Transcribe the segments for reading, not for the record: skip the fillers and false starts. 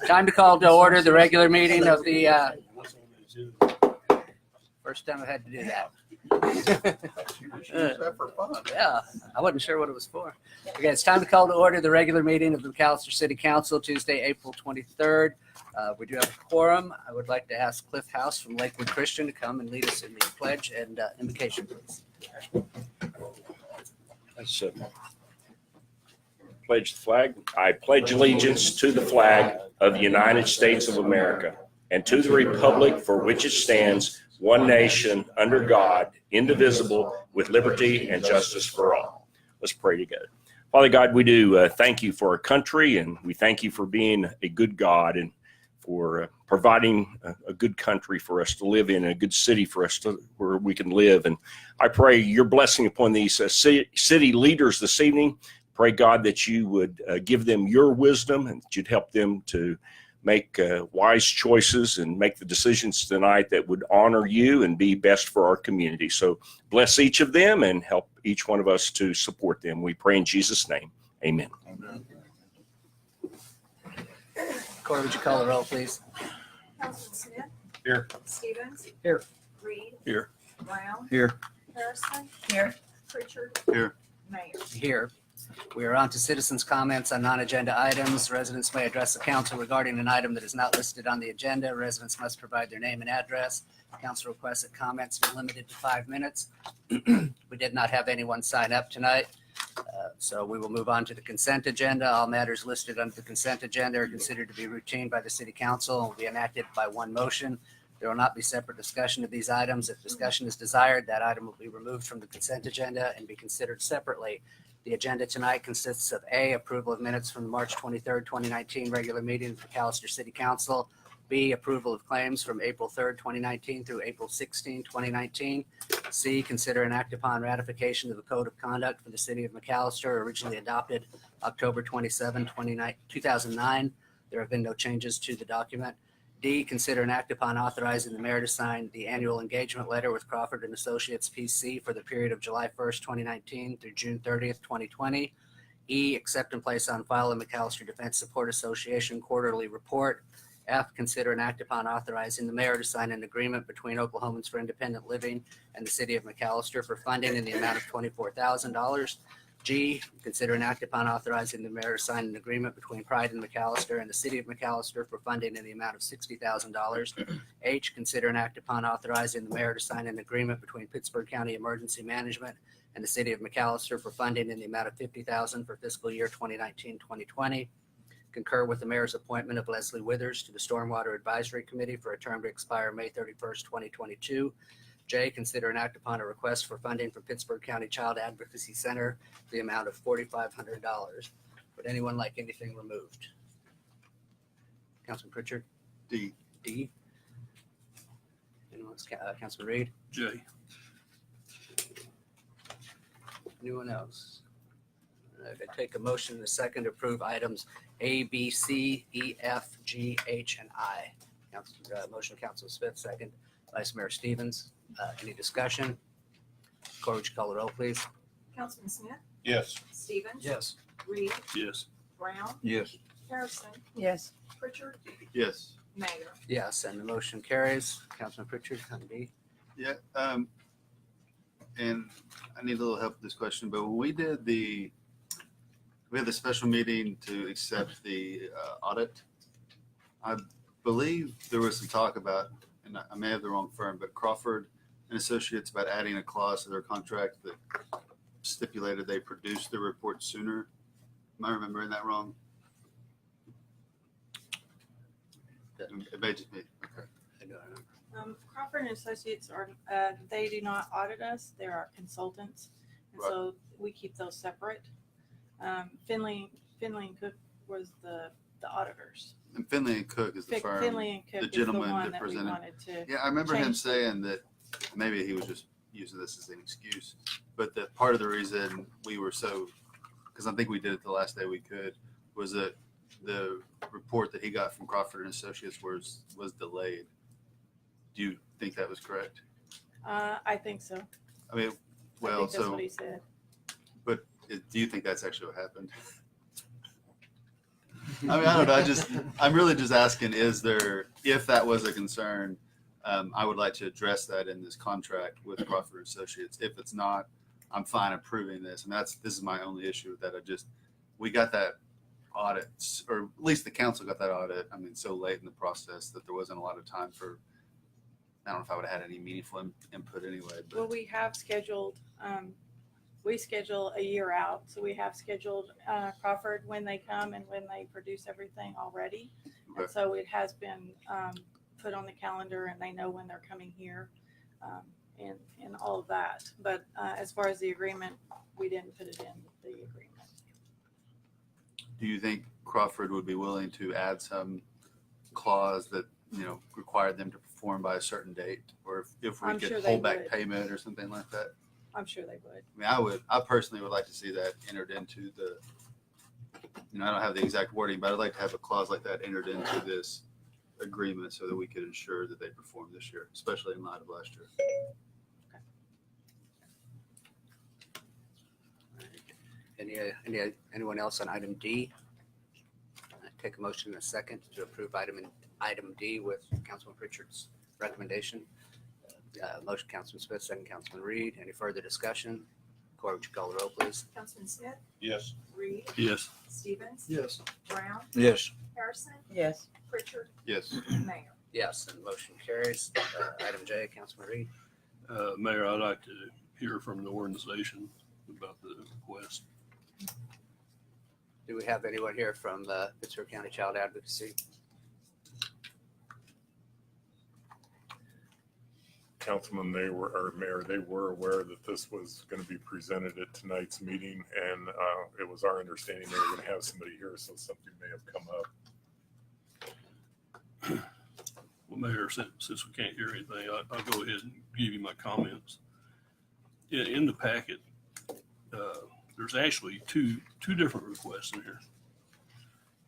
Time to call to order the regular meeting of the, first time I've had to do that. Yeah, I wasn't sure what it was for. Okay, it's time to call to order the regular meeting of the McAlester City Council, Tuesday, April 23rd. We do have a quorum. I would like to ask Cliff House from Lakewood Christian to come and lead us in the pledge and invocation, please. Let's pledge the flag. I pledge allegiance to the flag of the United States of America and to the republic for which it stands, one nation, under God, indivisible, with liberty and justice for all. Let's pray together. Father God, we do thank you for our country, and we thank you for being a good God and for providing a good country for us to live in, a good city for us to where we can live. And I pray your blessing upon these city leaders this evening. Pray, God, that you would give them your wisdom and that you'd help them to make wise choices and make the decisions tonight that would honor you and be best for our community. So bless each of them and help each one of us to support them. We pray in Jesus' name. Amen. Amen. Corey, would you call the roll, please? Councilman Smith? Here. Stevens? Here. Reed? Here. Brown? Here. Harrison? Here. Pritchard? Here. Mayor? Here. We are on to citizens' comments on non-agenda items. Residents may address the council regarding an item that is not listed on the agenda. Residents must provide their name and address. Council requests that comments be limited to 5 minutes. We did not have anyone sign up tonight, so we will move on to the consent agenda. All matters listed under the consent agenda are considered to be routine by the city council and will be enacted by one motion. There will not be separate discussion of these items. If discussion is desired, that item will be removed from the consent agenda and be considered separately. The agenda tonight consists of A, approval of minutes from the March 23rd, 2019 regular meeting of the McAlester City Council. B, approval of claims from April 3rd, 2019 through April 16, 2019. C, consider and act upon ratification of the Code of Conduct for the City of McAlester, originally adopted October 27, 2009. There have been no changes to the document. D, consider and act upon authorizing the mayor to sign the annual engagement letter with Crawford and Associates PC for the period of July 1st, 2019 through June 30th, 2020. E, accept and place on file the McAlester Defense Support Association quarterly report. F, consider and act upon authorizing the mayor to sign an agreement between Oklahomans for Independent Living and the City of McAlester for funding in the amount of $24,000. G, consider and act upon authorizing the mayor to sign an agreement between Pride and McAlester and the City of McAlester for funding in the amount of $60,000. H, consider and act upon authorizing the mayor to sign an agreement between Pittsburgh County Emergency Management and the City of McAlester for funding in the amount of $50,000 for fiscal year 2019-2020. Concur with the mayor's appointment of Leslie Withers to the Stormwater Advisory Committee for a term to expire May 31st, 2022. J, consider and act upon a request for funding from Pittsburgh County Child Advocacy Center, the amount of $4,500. Would anyone like anything removed? Councilman Pritchard? D. D. Anyone else? Councilman Reed? J. Anyone else? I take a motion in a second to approve items A, B, C, E, F, G, H, and I. Motion, Councilman Smith, second. Vice Mayor Stevens. Any discussion? Corey, would you call the roll, please? Councilman Smith? Yes. Stevens? Yes. Reed? Yes. Brown? Yes. Harrison? Yes. Pritchard? Yes. Mayor? Yes, and the motion carries. Councilman Pritchard, on D. Yeah, and I need a little help with this question, but when we had the special meeting to accept the audit, I believe there was some talk about, and I may have the wrong firm, but Crawford and Associates about adding a clause to their contract that stipulated they produce the report sooner. Am I remembering that wrong? It may just be, okay. I don't know. Crawford and Associates are, they do not audit us. They're our consultants. And Right. so we keep those separate. Finley and Cook was the auditors. And Finley and Cook is the firm. Finley and the Cook is the gentleman one that that we presented. wanted to. Yeah, I remember him change. saying that maybe he was just using this as an excuse, but that part of the reason we were so, because I think we did it the last day we could, was that the report that he got from Crawford and Associates was delayed. Do you think that was correct? I think so. I mean, I well, think that's so, what he said. but do you think that's actually what happened? I mean, I don't know. I'm really just asking, if that was a concern, I would like to address that in this contract with Crawford Associates. If it's not, I'm fine approving this. And this is my only issue with that. We got that audit, or at least the council got that audit. I mean, so late in the process that there wasn't a lot of time for, I don't know if I would have had any meaningful input anyway, Well, but we have scheduled, we schedule a year out. So we have scheduled Crawford when they come and when they produce everything already. Okay. And so it has been put on the calendar and they know when they're coming here and all of that. But as far as the agreement, we didn't put it in the agreement. do you think Crawford would be willing to add some clause that, required them to perform by a certain date? Or if we I'm could sure they hold back would. payment or something like that? I'm sure they would. I mean, I personally would like to see that entered into I don't have the exact wording, but I'd like to have a clause like that entered into this agreement so that we could ensure that they perform this year, especially in light of last year. Anyone else on item D? Take a motion in a second to approve item D with Councilman Pritchard's recommendation. Motion, Councilman Smith, second, Councilman Reed. Any further discussion? Corey, would you call the roll, please? Councilman Smith, Yes. Reed, Yes. Stevens, Yes. Brown, Yes. Harrison, Yes. Pritchard, Yes. Mayor. Yes, and motion carries. Item J, Councilman Reed. Mayor, I'd like to hear from the organization about the request. Do we have anyone here from Pittsburgh County Child Advocacy? Councilman, Mayor, they were aware that this was going to be presented at tonight's meeting, and it was our understanding they were going to have somebody here, so something may have come up. Well, Mayor, since we can't hear anything, I'll go ahead and give you my comments. In the packet, there's actually two different requests in here.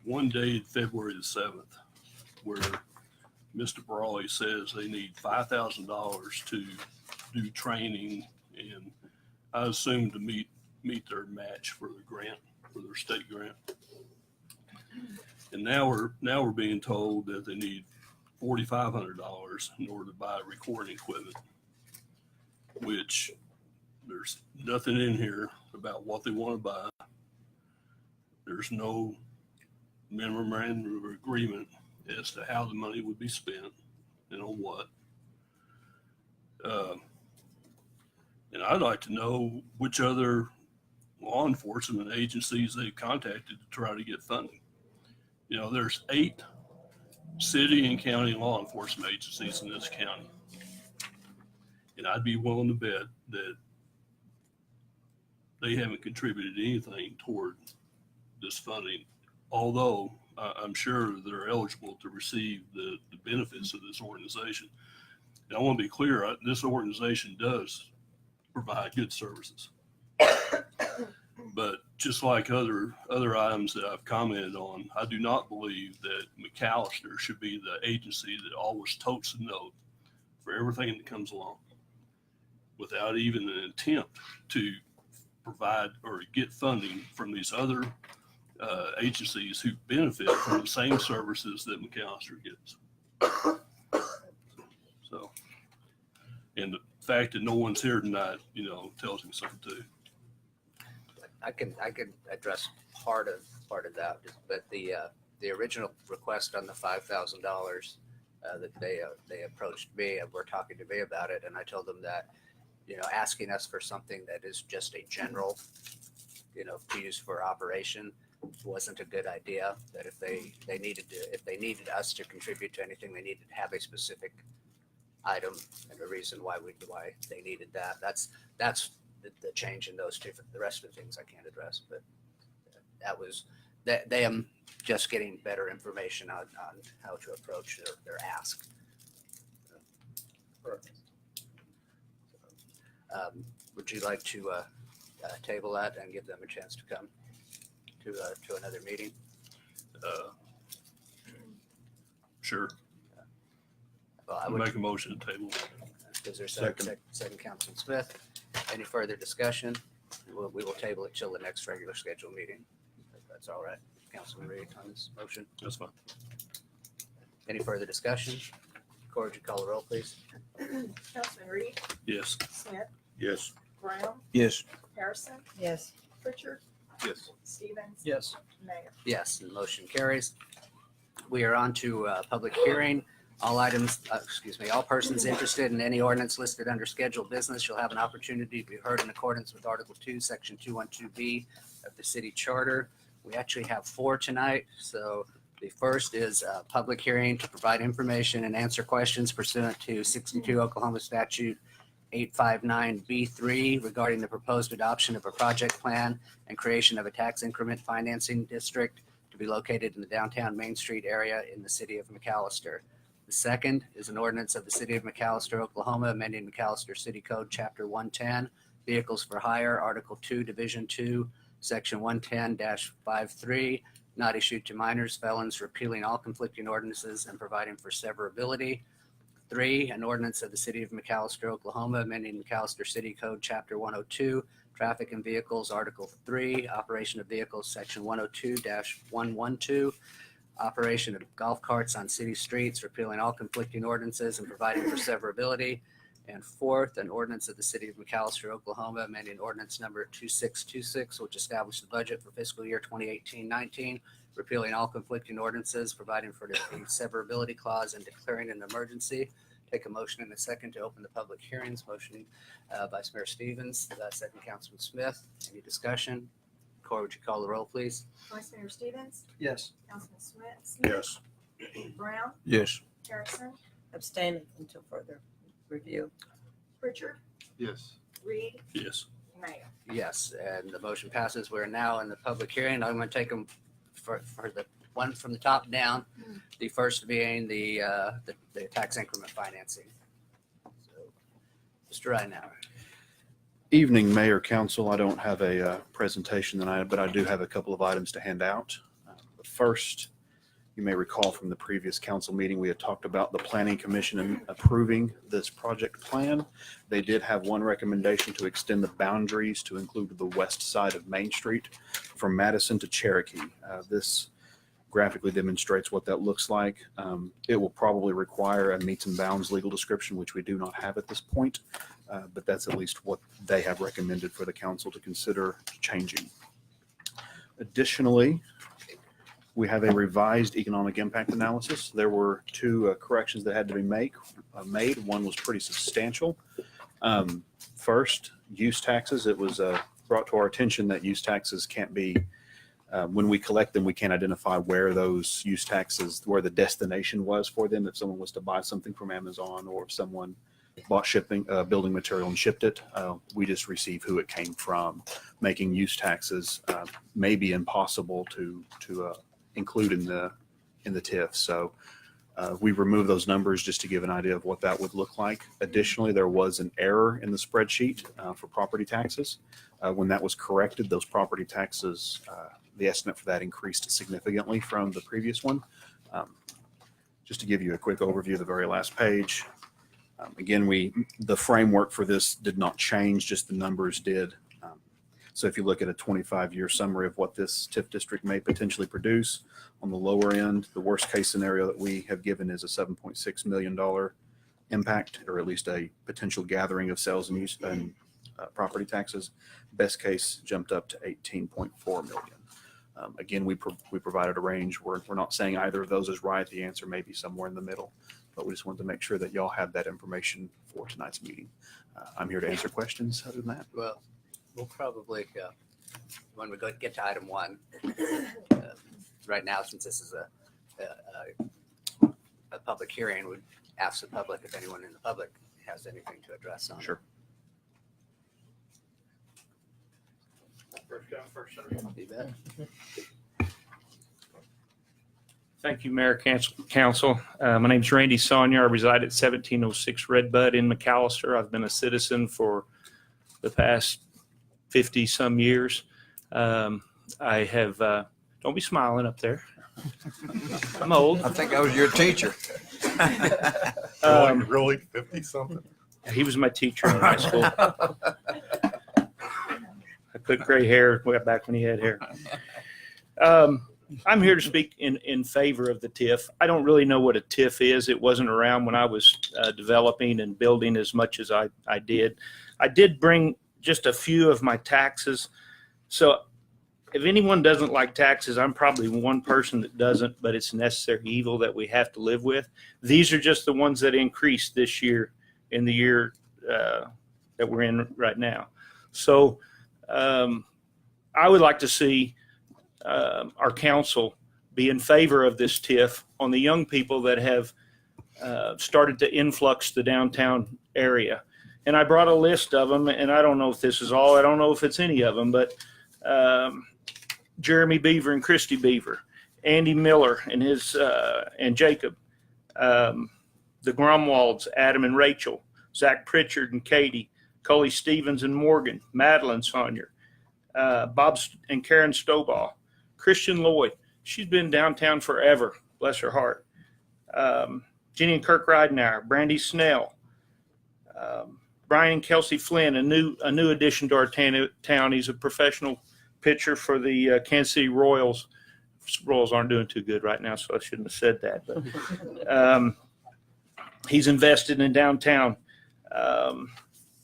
One dated February the 7th, where Mr. Brawley says they need $5,000 to do training, and I assume to meet their match for the grant, for their state grant. And now we're being told that they need $4,500 in order to buy recording equipment, which there's nothing in here about what they want to buy. There's no memorandum of agreement as to how the money would be spent and on what. And I'd like to know which other law enforcement agencies they've contacted to try to get funding. There's 8 city and county law enforcement agencies in this county. And I'd be willing to bet that they haven't contributed anything toward this funding, although I'm sure they're eligible to receive the benefits of this organization. And I want to be clear, this organization does provide good services. But just like other items that I've commented on, I do not believe that McAlester should be the agency that always totes the note for everything that comes along without even an attempt to provide or get funding from these other agencies who benefit from the same services that McAlester gets. So, and the fact that no one's here tonight, tells me something too. I can address part of that, but the original request on the $5,000 that they approached me and were talking to me about it, and I told them that asking us for something that is just a general fees for operation wasn't a good idea. That if they needed us to contribute to anything, they needed to have a specific item and a reason why they needed that. That's the change in those two. The rest of the things I can't address, but that was that they am just getting better information on how to approach their ask. Would you like to table that and give them a chance to come to another meeting? Sure. Well, I I'll would. make a motion to table. Is there a second, Councilman Smith? Any further discussion? We will table it till the next regular scheduled meeting. If that's all right, Councilman Reed on this motion. That's fine. Any further discussion? Corr, would you call the roll, please? Councilman Reed, Yes. Smith, Yes. Brown, Yes. Harrison, Yes. Pritchard, Yes. Stevens, Yes. Mayor. Yes, and the motion carries. We are on to public hearing. All items, all persons interested in any ordinance listed under scheduled business shall have an opportunity to be heard in accordance with Article 2, Section 212B of the city charter. We actually have 4 tonight. So the first is a public hearing to provide information and answer questions pursuant to 62 Oklahoma Statute 859B3 regarding the proposed adoption of a project plan and creation of a tax increment financing district to be located in the downtown Main Street area in the city of McAlester. The second is an ordinance of the city of McAlester, Oklahoma, amending McAlester City Code, Chapter 110, Vehicles for Hire, Article 2, Division 2, Section 110-53, not issued to minors, felons, repealing all conflicting ordinances and providing for severability. 3, an ordinance of the city of McAlester, Oklahoma, amending McAlester City Code, Chapter 102, Traffic and Vehicles, Article 3, Operation of Vehicles, Section 102-112, Operation of golf carts on city streets, repealing all conflicting ordinances and providing for severability. And 4th, an ordinance of the city of McAlester, Oklahoma, amending ordinance number 2626, which established the budget for fiscal year 2018-19, repealing all conflicting ordinances, providing for the severability clause and declaring an emergency. Take a motion and a second to open the public hearings. Motion Vice Mayor Stevens, second Councilman Smith. Any discussion? Corr, would you call the roll, please? Vice Mayor Stevens, Yes. Councilman Smith, Yes. Brown, Yes. Harrison, Abstain until further review. Pritchard, Yes. Reed, Yes. Mayor. Yes, and the motion passes. We're now in the public hearing. I'm going to take them for the one from the top down. The first being the tax increment financing. So, Mr. Reinauer. Evening, Mayor, Council. I don't have a presentation tonight, but I do have a couple of items to hand out. The first, you may recall from the previous council meeting, we had talked about the Planning Commission approving this project plan. They did have one recommendation to extend the boundaries to include the west side of Main Street from Madison to Cherokee. This graphically demonstrates what that looks like. It will probably require a meets and bounds legal description, which we do not have at this point. But that's at least what they have recommended for the council to consider changing. Additionally, we have a revised economic impact analysis. There were 2 corrections that had to be made. One was pretty substantial. First, use taxes. It was brought to our attention that use taxes can't be, when we collect them, we can't identify where those use taxes, where the destination was for them. If someone was to buy something from Amazon, or if someone bought building material and shipped it, we just receive who it came from. Making use taxes may be impossible to include in the TIF. So we removed those numbers just to give an idea of what that would look like. Additionally, there was an error in the spreadsheet for property taxes. When that was corrected, those property taxes, the estimate for that increased significantly from the previous one. Just to give you a quick overview, the very last page. Again, the framework for this did not change, just the numbers did. So if you look at a 25-year summary of what this TIF district may potentially produce, on the lower end, the worst case scenario that we have given is a $7.6 million impact, or at least a potential gathering of sales and use and property taxes. Best case jumped up to 18.4 million. Again, we provided a range. We're not saying either of those is right. The answer may be somewhere in the middle, but we just wanted to make sure that y'all have that information for tonight's meeting. I'm here to answer questions other than that. Well, we'll probably, when we get to item 1, right now, since this is a public hearing, we'd ask the public if anyone in the public has anything to address on it. Sure. First come, first served. You bet. Thank you, Mayor, Council. My name's Randy Sonia. I reside at 1706 Redbud in McAlester. I've been a citizen for the past 50-some years. I have, don't be smiling up there. I'm old. I think I was your teacher. Really? 50-something? He was my teacher in high school. I put gray hair back when he had hair. I'm here to speak in favor of the TIF. I don't really know what a TIF is. It wasn't around when I was developing and building as much as I did. I did bring just a few of my taxes. So if anyone doesn't like taxes, I'm probably one person that doesn't, but it's a necessary evil that we have to live with. These are just the ones that increased this year in the year that we're in right now. So I would like to see our council be in favor of this TIF on the young people that have started to influx the downtown area. And I brought a list of them, and I don't know if this is all, I don't know if it's any of them, but Jeremy Beaver and Christy Beaver, Andy Miller and his and Jacob, the Grumwalds, Adam and Rachel, Zach Pritchard and Katie, Cully Stevens and Morgan, Madeline Sonyer, Bob and Karen Stovall, Christian Lloyd. She's been downtown forever, bless her heart. Jenny and Kirk Ridenauer, Brandy Snell, Brian and Kelsey Flynn, a new addition to our town. He's a professional pitcher for the Kansas City Royals. Royals aren't doing too good right now, so I shouldn't have said that. But he's invested in downtown.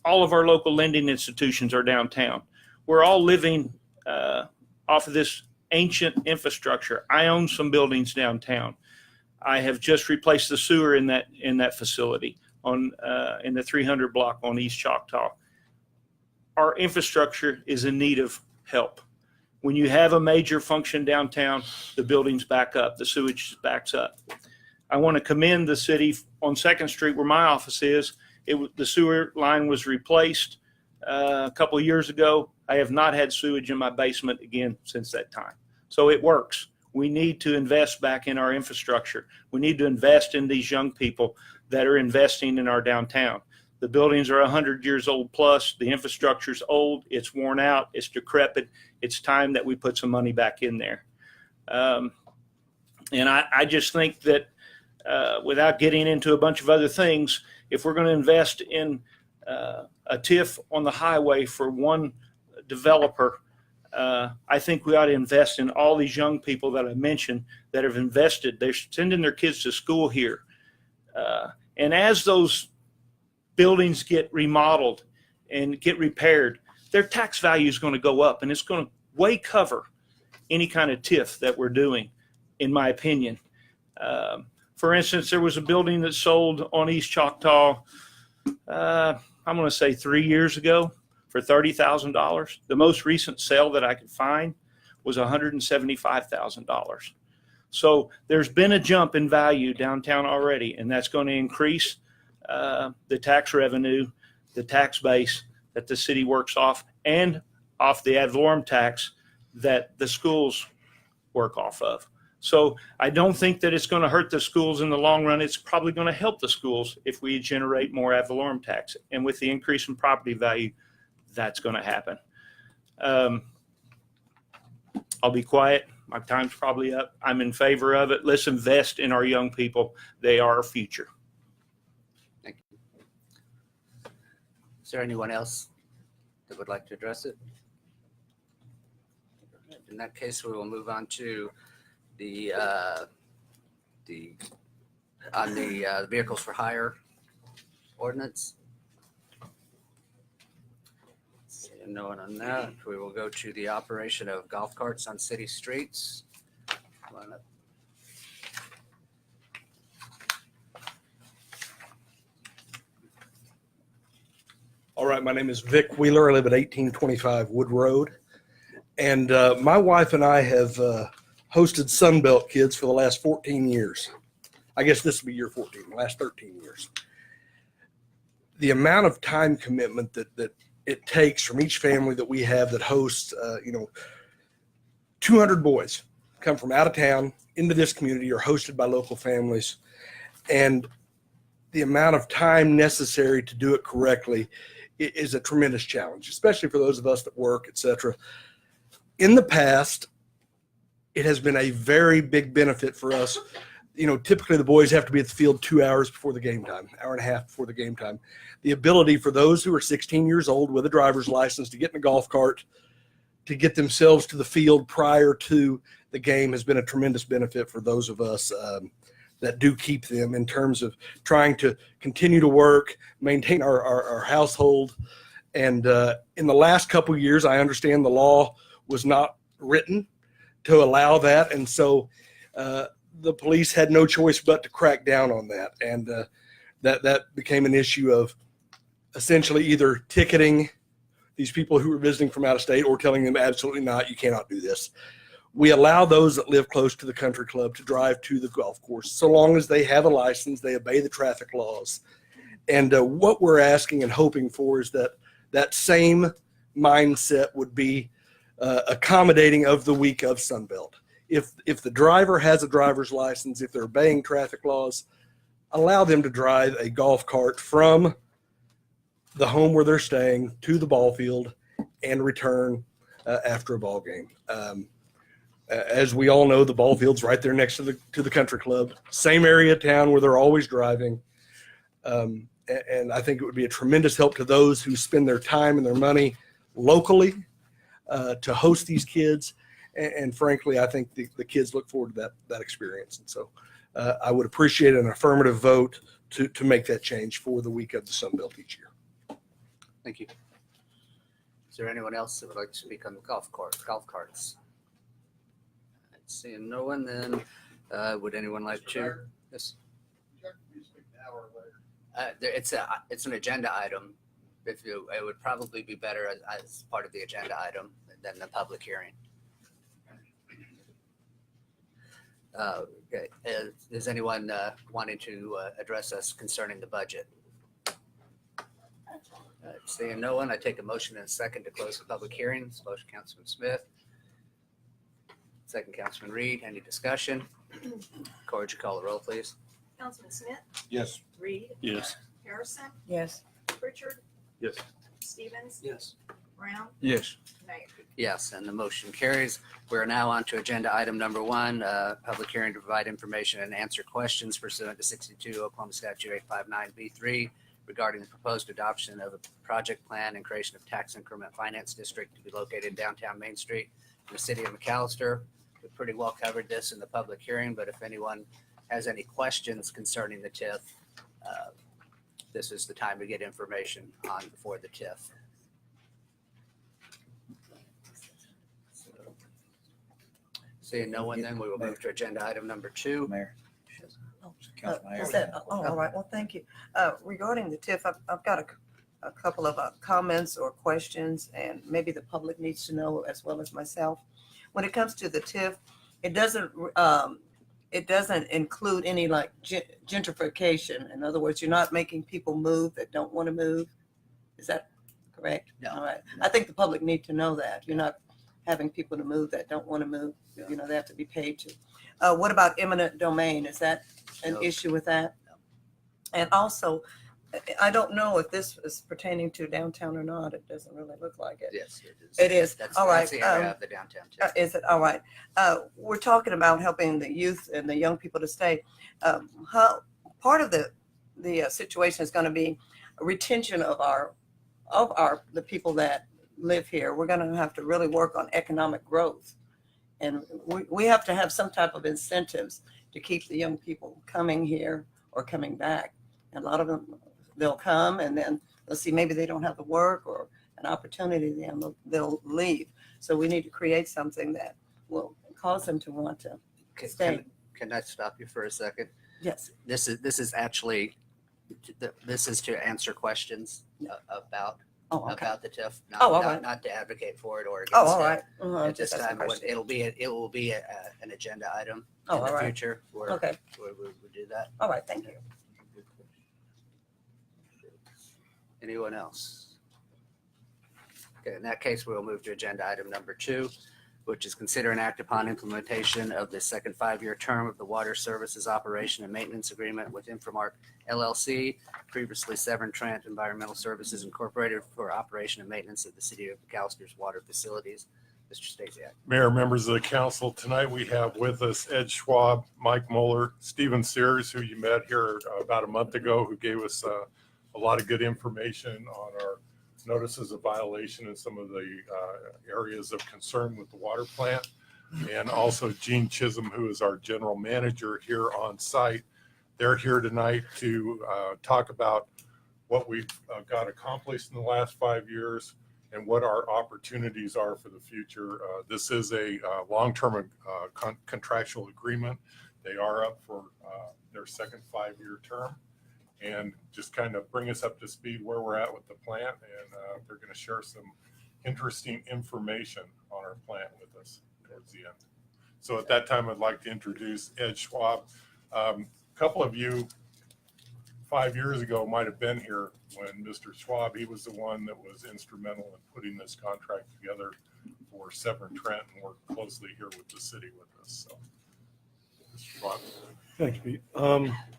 All of our local lending institutions are downtown. We're all living off of this ancient infrastructure. I own some buildings downtown. I have just replaced the sewer in that facility on in the 300 block on East Choctaw. Our infrastructure is in need of help. When you have a major function downtown, the buildings back up, the sewage backs up. I want to commend the city on 2nd Street where my office is. The sewer line was replaced a couple of years ago. I have not had sewage in my basement again since that time. So it works. We need to invest back in our infrastructure. We need to invest in these young people that are investing in our downtown. The buildings are 100 years old plus. The infrastructure's old. It's worn out. It's decrepit. It's time that we put some money back in there. And I just think that without getting into a bunch of other things, if we're going to invest in a TIF on the highway for one developer, I think we ought to invest in all these young people that I mentioned that have invested. They're sending their kids to school here. And as those buildings get remodeled and get repaired, their tax value is going to go up, and it's going to way cover any kind of TIF that we're doing, in my opinion. For instance, there was a building that sold on East Choctaw, I'm going to say 3 years ago for $30,000. The most recent sale that I could find was $175,000. So there's been a jump in value downtown already, and that's going to increase the tax revenue, the tax base that the city works off, and off the ad valorem tax that the schools work off of. So I don't think that it's going to hurt the schools in the long run. It's probably going to help the schools if we generate more ad valorem tax. And with the increase in property value, that's going to happen. I'll be quiet. My time's probably up. I'm in favor of it. Let's invest in our young people. They are our future. Thank you. Is there anyone else that would like to address it? In that case, we will move on to the vehicles for hire ordinance. Seeing no one on that, we will go to the operation of golf carts on city streets. Come on up. All right, my name is Vic Wheeler. I live at 1825 Wood Road. And my wife and I have hosted Sunbelt kids for the last 14 years. I guess this will be year 14, the last 13 years. The amount of time commitment that it takes from each family that we have that hosts, 200 boys come from out of town into this community, are hosted by local families. And the amount of time necessary to do it correctly is a tremendous challenge, especially for those of us that work, et cetera. In the past, it has been a very big benefit for us. Typically the boys have to be at the field 2 hours before the game time, hour and a half before the game time. The ability for those who are 16 years old with a driver's license to get in a golf cart, to get themselves to the field prior to the game has been a tremendous benefit for those of us that do keep them in terms of trying to continue to work, maintain our household. And in the last couple of years, I understand the law was not written to allow that. And so the police had no choice but to crack down on that. And that became an issue of essentially either ticketing these people who were visiting from out of state or telling them absolutely not, you cannot do this. We allow those that live close to the country club to drive to the golf course so long as they have a license, they obey the traffic laws. And what we're asking and hoping for is that same mindset would be accommodating of the week of Sunbelt. If the driver has a driver's license, if they're obeying traffic laws, allow them to drive a golf cart from the home where they're staying to the ball field and return after a ball game. As we all know, the ball field's right there next to the country club, same area of town where they're always driving. And I think it would be a tremendous help to those who spend their time and their money locally to host these kids. And frankly, I think the kids look forward to that experience. And so I would appreciate an affirmative vote to make that change for the week of the Sunbelt each year. Thank you. Is there anyone else that would like to speak on the golf carts? Seeing no one, then would anyone like to? Yes. It's an agenda item. It would probably be better as part of the agenda item than the public hearing. Okay. Is anyone wanting to address us concerning the budget? Seeing no one, I take a motion and a second to close the public hearings. Motion, Councilman Smith. Second, Councilman Reed. Any discussion? Corr, would you call the roll, please? Councilman Smith, Yes. Reed, Yes. Harrison, Yes. Pritchard, Yes. Stevens, Yes. Brown, Yes. Mayor. Yes, and the motion carries. We're now on to agenda item number 1, public hearing to provide information and answer questions pursuant to 62 Oklahoma Statute 859B3 regarding the proposed adoption of a project plan and creation of tax increment finance district to be located in downtown Main Street in the city of McAlester. We pretty well covered this in the public hearing, but if anyone has any questions concerning the TIF, this is the time to get information on for the TIF. Seeing no one, then we will move to agenda item number 2. Mayor. Is that, all right, well, thank you. Regarding the TIF, I've got a couple of comments or questions, and maybe the public needs to know as well as myself. When it comes to the TIF, it doesn't include any like gentrification. In other words, you're not making people move that don't want to move. Is that correct? No. All right. I think the public need to know that. You're not having people to move that don't want to move. Yeah. You know, they have to be paid to. What about eminent domain? Is that an No. issue with that? No. And also, I don't know if this is pertaining to downtown or not. It doesn't really look like it. Yes, it is. It is. That's, All that's right. the area of the downtown TIF. Is it? All right. We're talking about helping the youth and the young people to stay. How part of the situation is going to be retention of the people that live here. We're going to have to really work on economic growth. And we have to have some type of incentives to keep the young people coming here or coming back. And a lot of them, they'll come and then let's see, maybe they don't have the work or an opportunity, then they'll leave. So we need to create something that will cause them to want to stay. Can I stop you for a second? Yes. This is actually, this is to answer questions about Oh, okay. about the TIF, Oh, all right. not to advocate for it or against Oh, all it. right. At this Just ask a time, question. it will be an agenda item Oh, in all the right. future where Okay. we do that. All right. Thank you. Anyone else? Okay, in that case, we'll move to agenda item number 2, which is consider and act upon implementation of the second 5-year term of the Water Services Operation and Maintenance Agreement with INFRAMARK LLC, previously Severn Trent Environmental Services Incorporated, for operation and maintenance of the city of McAllister's water facilities. Mr. Stasiak. Mayor, members of the council, tonight we have with us Ed Schwab, Mike Moeller, Stephen Sears, who you met here about a month ago, who gave us a lot of good information on our notices of violation in some of the areas of concern with the water plant. And also Gene Chisholm, who is our general manager here on site. They're here tonight to talk about what we've got accomplished in the last 5 years and what our opportunities are for the future. This is a long-term contractual agreement. They are up for their second 5-year term, and just kind of bring us up to speed where we're at with the plant. And they're going to share some interesting information on our plant with us towards the end. So at that time, I'd like to introduce Ed Schwab. A couple of you 5 years ago might have been here when Mr. Schwab, he was the one that was instrumental in putting this contract together for Severn Trent, and worked closely here with the city with us. So, Mr. Schwab. Thanks, Pete.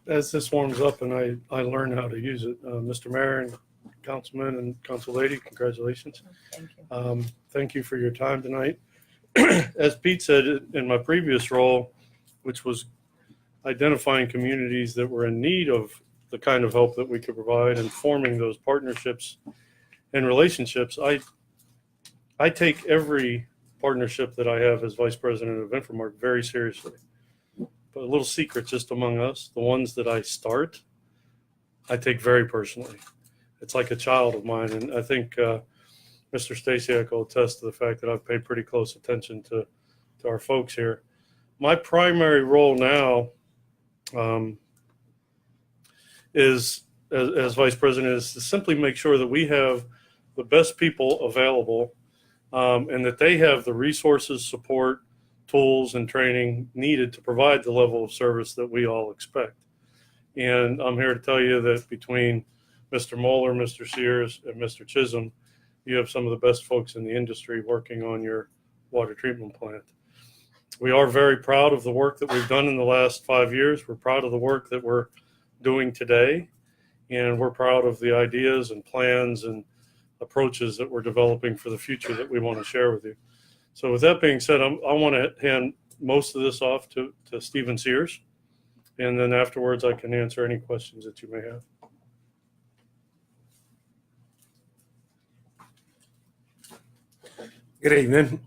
As this warms up and I learn how to use it, Mr. Mayor and Councilman and Council Lady, congratulations. Thank you. Thank you for your time tonight. As Pete said, in my previous role, which was identifying communities that were in need of the kind of help that we could provide and forming those partnerships and relationships, I take every partnership that I have as Vice President of INFRAMARK very seriously. But a little secret just among us, the ones that I start, I take very personally. It's like a child of mine. And I think Mr. Stasiak will attest to the fact that I've paid pretty close attention to our folks here. My primary role now is, as Vice President, is to simply make sure that we have the best people available and that they have the resources, support, tools, and training needed to provide the level of service that we all expect. And I'm here to tell you that between Mr. Moeller, Mr. Sears, and Mr. Chisholm, you have some of the best folks in the industry working on your water treatment plant. We are very proud of the work that we've done in the last 5 years. We're proud of the work that we're doing today, and we're proud of the ideas and plans and approaches that we're developing for the future that we want to share with you. So with that being said, I want to hand most of this off to Stephen Sears, and then afterwards I can answer any questions that you may have. Good evening.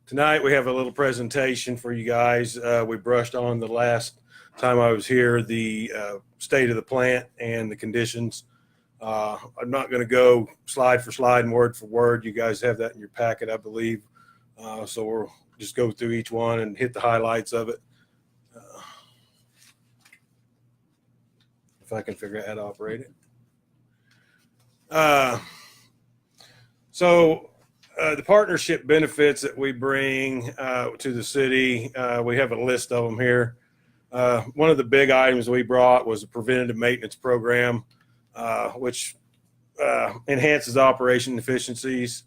Tonight we have a little presentation for you guys. We brushed on the last time I was here, the state of the plant and the conditions. I'm not going to go slide for slide and word for word. You guys have that in your packet, I believe. So we'll just go through each one and hit the highlights of it. If I can figure out how to operate it. The partnership benefits that we bring to the city, we have a list of them here. One of the big items we brought was a preventative maintenance program, which enhances operation efficiencies,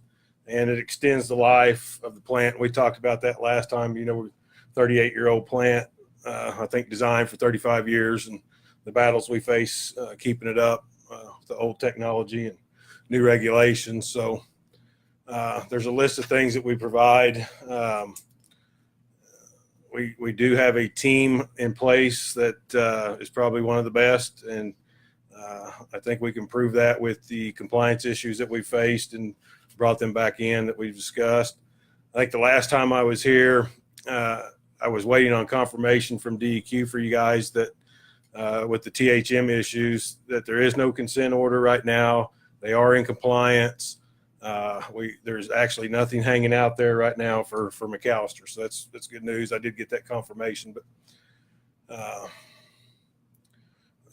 and it extends the life of the plant. We talked about that last time. You know, we're a 38-year-old plant, I think designed for 35 years, and the battles we face keeping it up, the old technology and new regulations. So there's a list of things that we provide. We do have a team in place that is probably one of the best, and I think we can prove that with the compliance issues that we faced and brought them back in that we've discussed. I think the last time I was here, I was waiting on confirmation from DEQ for you guys that with the THM issues, that there is no consent order right now. They are in compliance. There's actually nothing hanging out there right now for McAlester. So that's good news. I did get that confirmation, but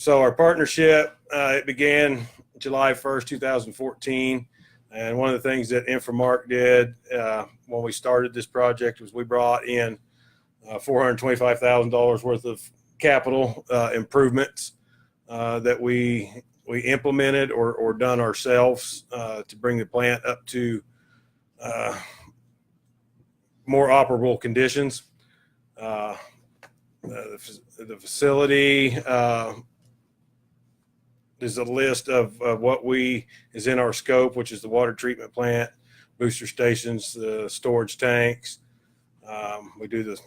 so our partnership, it began July 1st, 2014. And one of the things that INFRAMARK did when we started this project was we brought in $425,000 worth of capital improvements that we implemented or done ourselves to bring the plant up to more operable conditions. The facility is a list of what is in our scope, which is the water treatment plant, booster stations, the storage tanks. We do the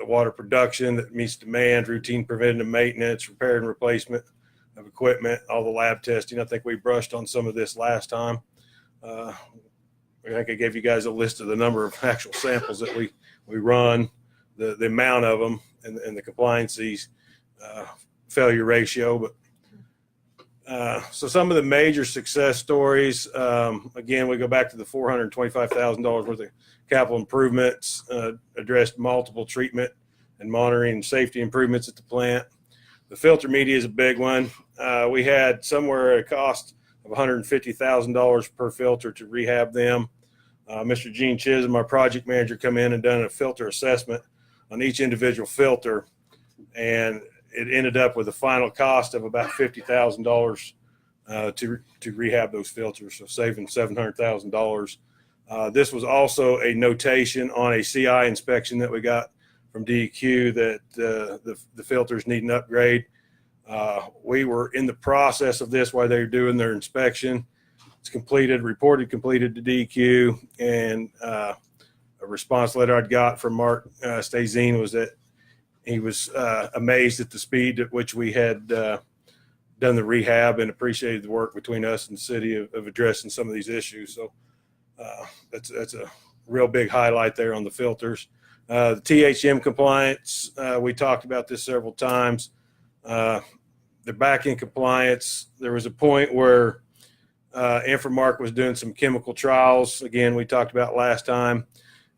water production that meets demand, routine preventative maintenance, repair and replacement of equipment, all the lab testing. I think we brushed on some of this last time. I think I gave you guys a list of the number of actual samples that we run, the amount of them, and the compliances, failure ratio. But so some of the major success stories, again, we go back to the $425,000 worth of capital improvements, addressed multiple treatment and monitoring and safety improvements at the plant. The filter media is a big one. We had somewhere a cost of $150,000 per filter to rehab them. Mr. Gene Chisholm, our project manager, come in and done a filter assessment on each individual filter, and it ended up with a final cost of about $50,000 to rehab those filters, so saving $700,000. This was also a notation on a CI inspection that we got from DEQ that the filters need an upgrade. We were in the process of this while they were doing their inspection. It's completed, reported completed to DEQ, and a response letter I'd got from Mark Stazine was that he was amazed at the speed at which we had done the rehab and appreciated the work between us and the city of addressing some of these issues. So that's a real big highlight there on the filters. The THM compliance, we talked about this several times. They're back in compliance. There was a point where INFRAMARK was doing some chemical trials. Again, we talked about last time.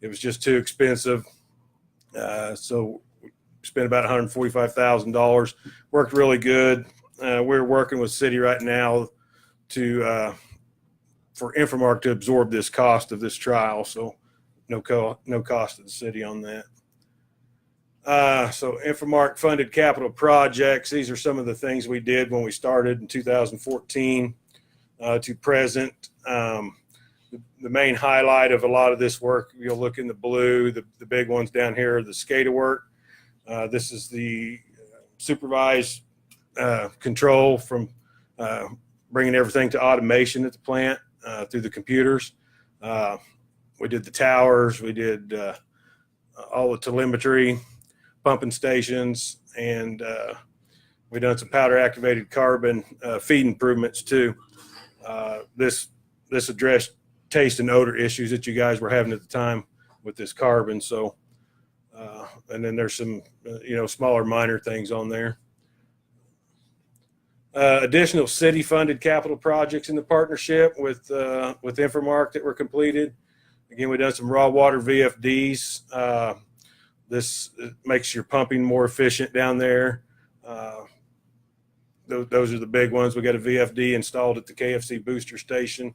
It was just too expensive. So we spent about $145,000. Worked really good. We're working with city right now for INFRAMARK to absorb this cost of this trial. So no cost to the city on that. So INFRAMARK funded capital projects. These are some of the things we did when we started in 2014 to present. The main highlight of a lot of this work, you'll look in the blue, the big ones down here are the SCADA work. This is the supervised control from bringing everything to automation at the plant through the computers. We did the towers, we did all the telemetry, pumping stations, and we done some powder activated carbon feed improvements too. This addressed taste and odor issues that you guys were having at the time with this carbon. So, and then there's some, smaller minor things on there. Additional city funded capital projects in the partnership with INFRAMARK that were completed. Again, we've done some raw water VFDs. This makes your pumping more efficient down there. Those are the big ones. We got a VFD installed at the KFC booster station.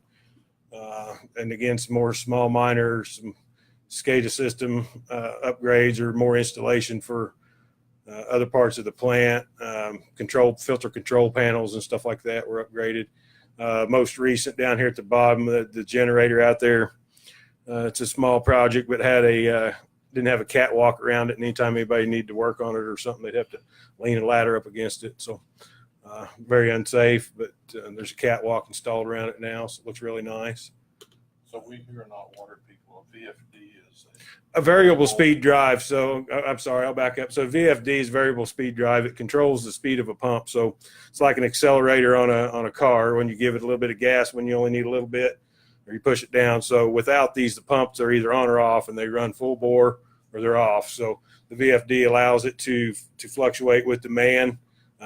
And again, some more small minor, some SCADA system upgrades or more installation for other parts of the plant. Filter control panels and stuff like that were upgraded. Most recent down here at the bottom, the generator out there. It's a small project, but didn't have a catwalk around it. And anytime anybody needed to work on it or something, they'd have to lean a ladder up against it. So very unsafe, but there's a catwalk installed around it now. So it looks really nice. So we here are not water people. A VFD is A variable speed drive. So I'm sorry, I'll back up. So VFD is variable speed drive. It controls the speed of a pump. So it's like an accelerator on a car when you give it a little bit of gas when you only need a little bit, or you push it down. So without these, the pumps are either on or off, and they run full bore or they're off. So the VFD allows it to fluctuate with demand,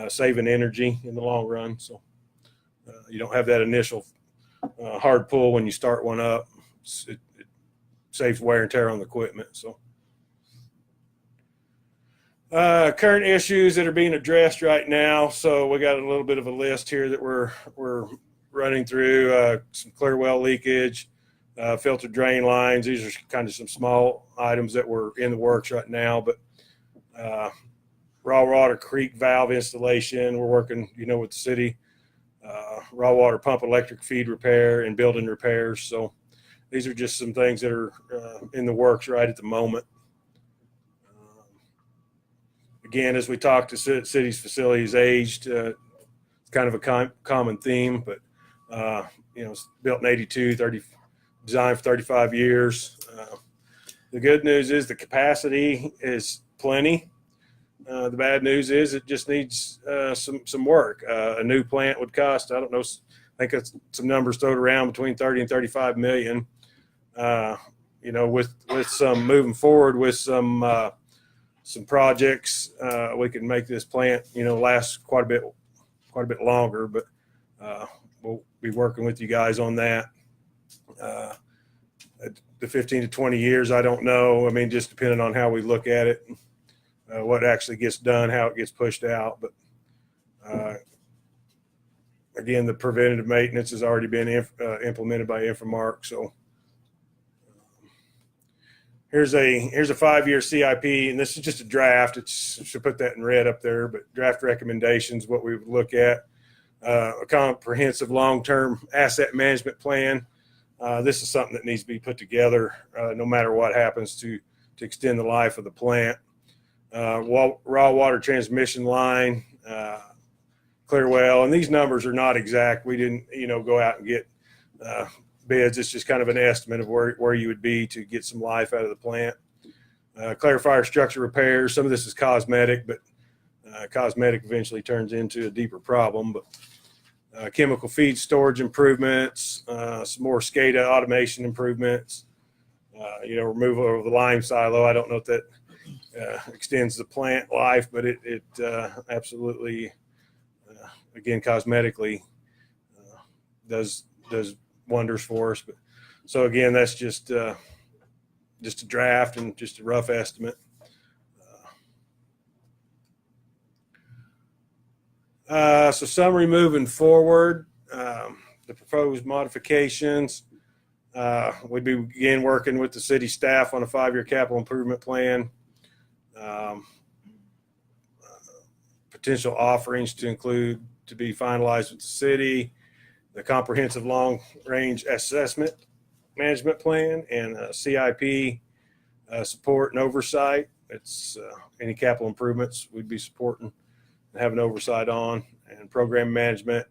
saving energy in the long run. So you don't have that initial hard pull when you start one up. It saves wear and tear on the equipment. So current issues that are being addressed right now. So we got a little bit of a list here that we're running through. Some clear well leakage, filter drain lines. These are kind of some small items that were in the works right now, but raw water creek valve installation. We're working, with the city, raw water pump electric feed repair and building repairs. So these are just some things that are in the works right at the moment. Again, as we talk to city's facilities aged, it's kind of a common theme, but it's built in 82, designed for 35 years. The good news is the capacity is plenty. The bad news is it just needs some work. A new plant would cost, I don't know, I think it's some numbers thrown around between 30 and 35 million. With some moving forward with some projects, we can make this plant, last quite a bit longer, but we'll be working with you guys on that. The 15 to 20 years, I don't know. I mean, just depending on how we look at it, what actually gets done, how it gets pushed out. But again, the preventative maintenance has already been implemented by INFRAMARK. So here's a 5-year CIP, and this is just a draft. Should put that in red up there, but draft recommendations, what we would look at. A comprehensive long-term asset management plan. This is something that needs to be put together no matter what happens to extend the life of the plant. Raw water transmission line, clear well, and these numbers are not exact. We didn't, go out and get bids. It's just kind of an estimate of where you would be to get some life out of the plant. Clarifier structure repairs. Some of this is cosmetic, but cosmetic eventually turns into a deeper problem. But chemical feed storage improvements, some more SCADA automation improvements, removal of the lime silo. I don't know if that extends the plant life, but it absolutely, again, cosmetically does wonders for us. But so again, that's just a draft and just a rough estimate. So summary moving forward, the proposed modifications, we'd begin working with the city staff on a 5-year capital improvement plan. Potential offerings to be finalized with the city, the comprehensive long range assessment management plan, and CIP support and oversight. It's any capital improvements we'd be supporting and having oversight on, and program management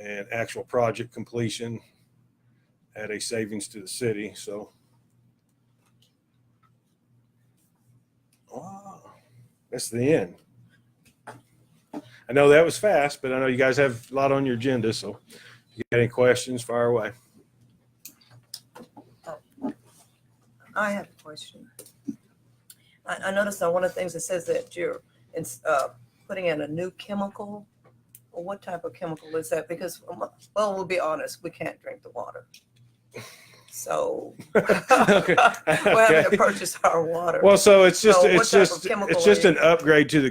and actual project completion at a savings to the city. So that's the end. I know that was fast, but I know you guys have a lot on your agenda. So if you got any questions, fire away. I have a question. I noticed on one of the things it says that you're putting in a new chemical. Well, what type of chemical is that? Because, well, we'll be honest, we can't drink the water. So Okay. we're having to purchase our water. Well, so it's just So what type of chemical it's just are an upgrade to the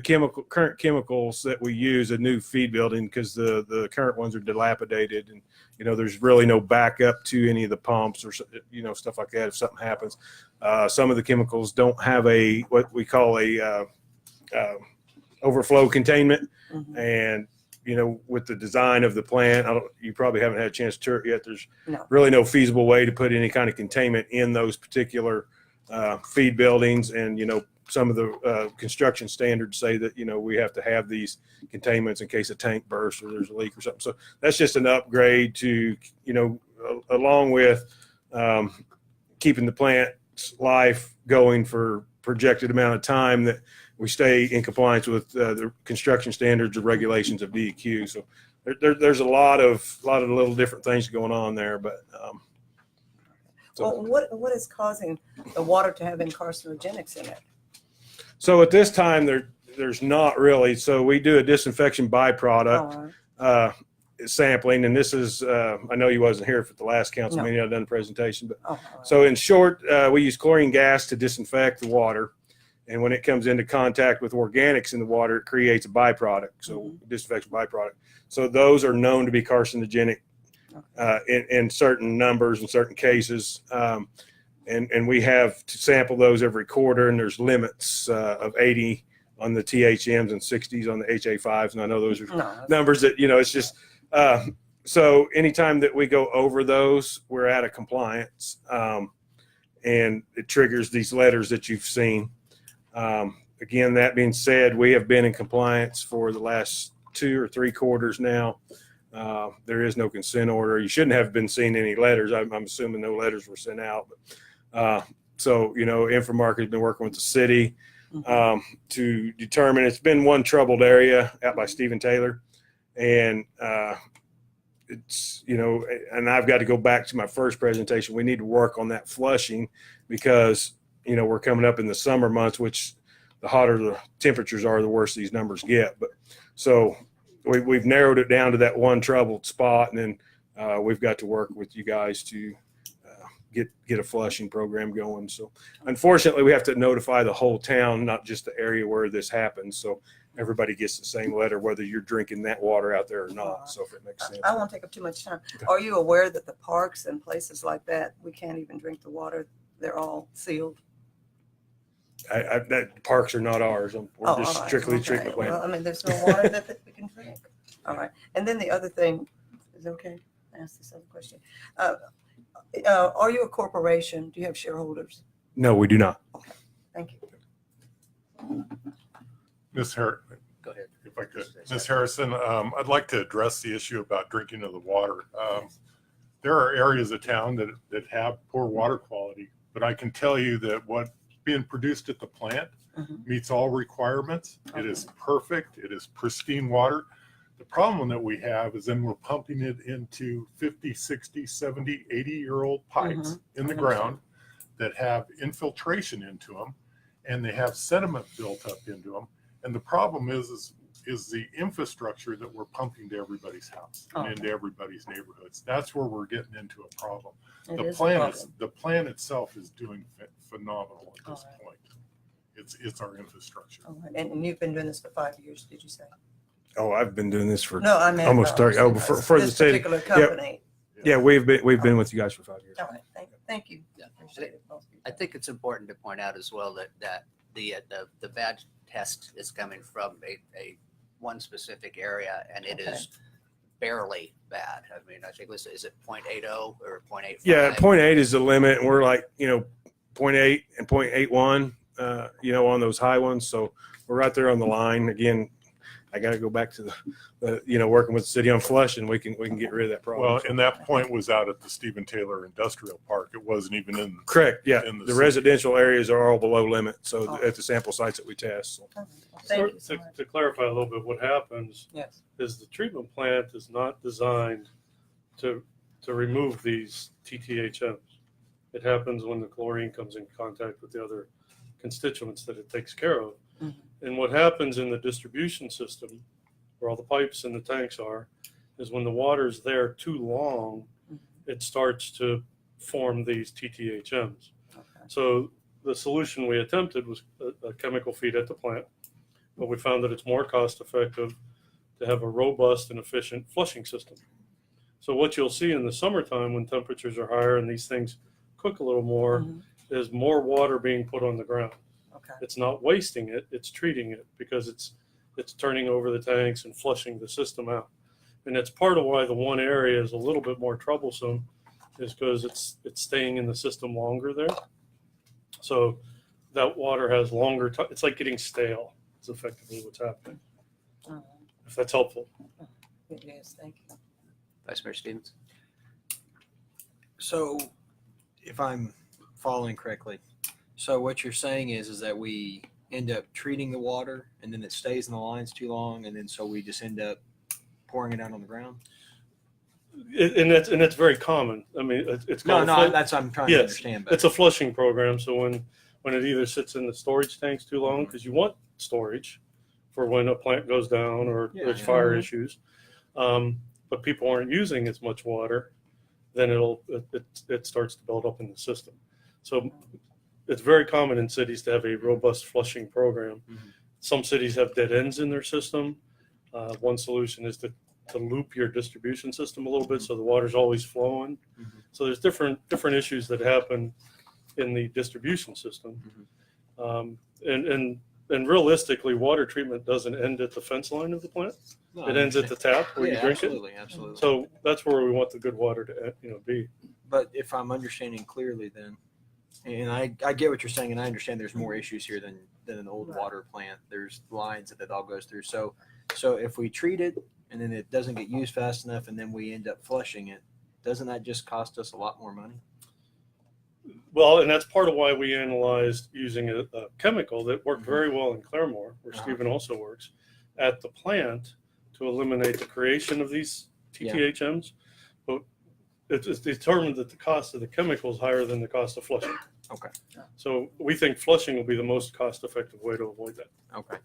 current chemicals that we use, a new feed building, because the current ones are dilapidated, and there's really no backup to any of the pumps or stuff like that if something happens. Some of the chemicals don't have what we call a overflow containment, Mhm. and with the design of the plant, you probably haven't had a chance to tour it yet. There's No. really no feasible way to put any kind of containment in those particular feed buildings. And, some of the construction standards say that, we have to have these containments in case a tank bursts or there's a leak or something. So that's just an upgrade to, along with keeping the plant's life going for projected amount of time, that we stay in compliance with the construction standards or regulations of DEQ. So there's a lot of little different things going on there. But Well, what is causing the water to have carcinogenics in it? so at this time there's not really. So we do a disinfection byproduct sampling, and this is I know you wasn't here for the last council meeting. I've done a presentation, but so in short, we use chlorine gas to disinfect the water. And when it comes into contact with organics in the water, it creates a byproduct. So disinfection byproduct. So those are known to be carcinogenic in certain numbers in certain cases. And we have to sample those every quarter, and there's limits of 80 on the THMs and 60s on the HA5s. And I know those are numbers that, it's just, so anytime that we go over those, we're out of compliance. And it triggers these letters that you've seen. Again, that being said, we have been in compliance for the last 2 or 3 quarters now. There is no consent order. You shouldn't have been seeing any letters. I'm assuming no letters were sent out. But, so, INFRAMARK has been working with the city to determine. It's been one troubled area out by Stephen Taylor, and it's, and I've got to go back to my first presentation. We need to work on that flushing because, we're coming up in the summer months, which the hotter the temperatures are, the worse these numbers get. But so we've narrowed it down to that one troubled spot, and then we've got to work with you guys to get a flushing program going. So unfortunately, we have to notify the whole town, not just the area where this happens. So everybody gets the same letter, whether you're drinking that water out there or not. So if it makes sense. I won't take up too much time. Are you aware that the parks and places like that, we can't even drink the water? They're all sealed. That parks are not ours. We're Oh, just all right. strictly Okay. treatment plant. Well, I mean, there's no water that we can drink. All right. And then the other thing, is it okay? Ask this other question. Are you a corporation? Do you have shareholders? No, we do not. Thank you. Ms. Harris, Go ahead. if I could, Ms. Harrison, I'd like to address the issue about drinking of the water. There are areas of town that have poor water quality, but I can tell you that what's being produced at the plant meets all requirements. It is perfect. It is pristine water. The problem that we have is then we're pumping it into 50, 60, 70, 80-year-old pipes in the ground that have infiltration into them, and they have sediment built up into them. And the problem is the infrastructure that we're pumping to everybody's house and into everybody's neighborhoods. That's where we're getting into a problem. The plant itself is doing phenomenal at this point. It's our infrastructure. All right. And you've been doing this for 5 years, did you say? Oh, I've been doing this for No, I mean almost 30. Oh, for the this state. particular company. Yeah, we've been with you guys for 5 years. All right. Thank you. Yeah. Appreciate it. I think it's important to point out as well that the bad test is coming from a one specific area, and it is barely bad. I mean, I think is it 0.80 or 0.85? Yeah, 0.8 is the limit, and we're like 0.8 and 0.81, on those high ones. So we're right there on the line. Again, I got to go back to the working with the city on flush, and we can get rid of that problem. Well, and that point was out at the Stephen Taylor Industrial Park. It wasn't even in. Correct. Yeah, in the the city. residential areas are all below limit. So at the sample sites that we test. So. Thank you so To, much. to clarify a little bit, what happens Yes. is the treatment plant is not designed to remove these TTHMs. It happens when the chlorine comes in contact with the other constituents that it takes care of. And what happens in the distribution system, where all the pipes and the tanks are, is when the water's there too long, it starts to form these TTHMs. So the solution we attempted was a chemical feed at the plant, but we found that it's more cost effective to have a robust and efficient flushing system. So what you'll see in the summertime when temperatures are higher and these things cook a little more is more water being put on the ground. Okay. It's not wasting it, it's treating it because it's turning over the tanks and flushing the system out. And that's part of why the one area is a little bit more troublesome is because it's staying in the system longer there. So that water has longer time. It's like getting stale. It's effectively what's happening. If that's helpful. It is. Thank you. Vice Mayor Stevens. So if I'm following correctly, so what you're saying is that we end up treating the water and then it stays in the lines too long, and then so we just end up pouring it out on the ground? And it's very common. I mean, it's called that's I'm trying to understand. But it's a flushing program. So when it either sits in the storage tanks too long, because you want storage for when a plant goes down or there's fire issues, but people aren't using as much water, then it starts to build up in the system. So it's very common in cities to have a robust flushing program. Some cities have dead ends in their system. One solution is to loop your distribution system a little bit so the water's always flowing. So there's different issues that happen in the distribution system. And realistically, water treatment doesn't end at the fence line of the plant. No, It ends at the tap where you drink absolutely, it. Absolutely. So that's where we want the good water to be. But if I'm understanding clearly, then, and I get what you're saying, and I understand there's more issues here than an old water plant. There's lines that it all goes through. So if we treat it and then it doesn't get used fast enough, and then we end up flushing it, doesn't that just cost us a lot more money? Well, and that's part of why we analyzed using a chemical that worked very well in Claremore, where Uh-huh. Stephen also works, at the plant to eliminate the creation of these TTHMs. But it's determined that the cost of the chemical is higher than the cost of flushing. Okay. So we think flushing will be the most cost-effective way to avoid that. Okay.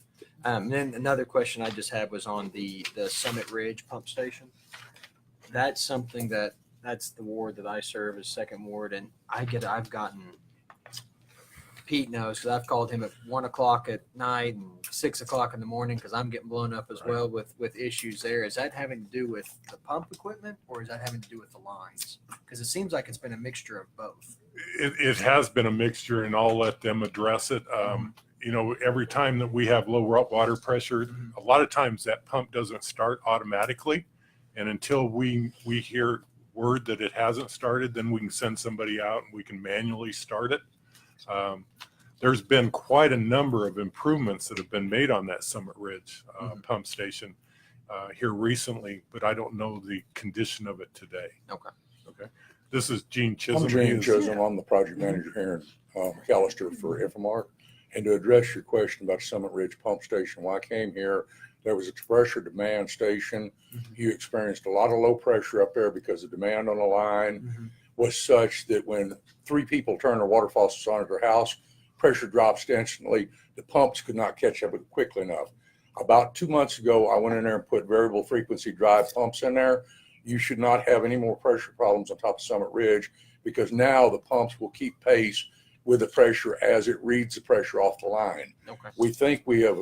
Then another question I just had was on the Summit Ridge pump station. That's something that's the ward that I serve as second ward, and I've gotten, Pete knows, because I've called him at 1 o'clock at night and 6 o'clock in the morning because I'm getting blown up as well with issues there. Is that having to do with the pump equipment, or is that having to do with the lines? Because it seems like it's been a mixture of both. It has been a mixture, and I'll let them address it. Every time that we have low water pressure, a lot of times that pump doesn't start automatically. And until we hear word that it hasn't started, then we can send somebody out and we can manually start it. There's been quite a number of improvements that have been made on that Summit Ridge pump station here recently, but I don't know the condition of it today. Okay. This is Gene Chisholm. I'm Gene Chisholm. I'm the project manager here in McAlester for INFRAMARK. And to address your question about Summit Ridge Pump Station, when I came here, there was a pressure demand station. You experienced a lot of low pressure up there because the demand on the line was such that when 3 people turn their water faucets on at their house, pressure drops instantly. The pumps could not catch up quickly enough. About 2 months ago, I went in there and put variable frequency drive pumps in there. You should not have any more pressure problems on top of Summit Ridge because now the pumps will keep pace with the pressure as it reads the pressure off the line. Okay. We think we have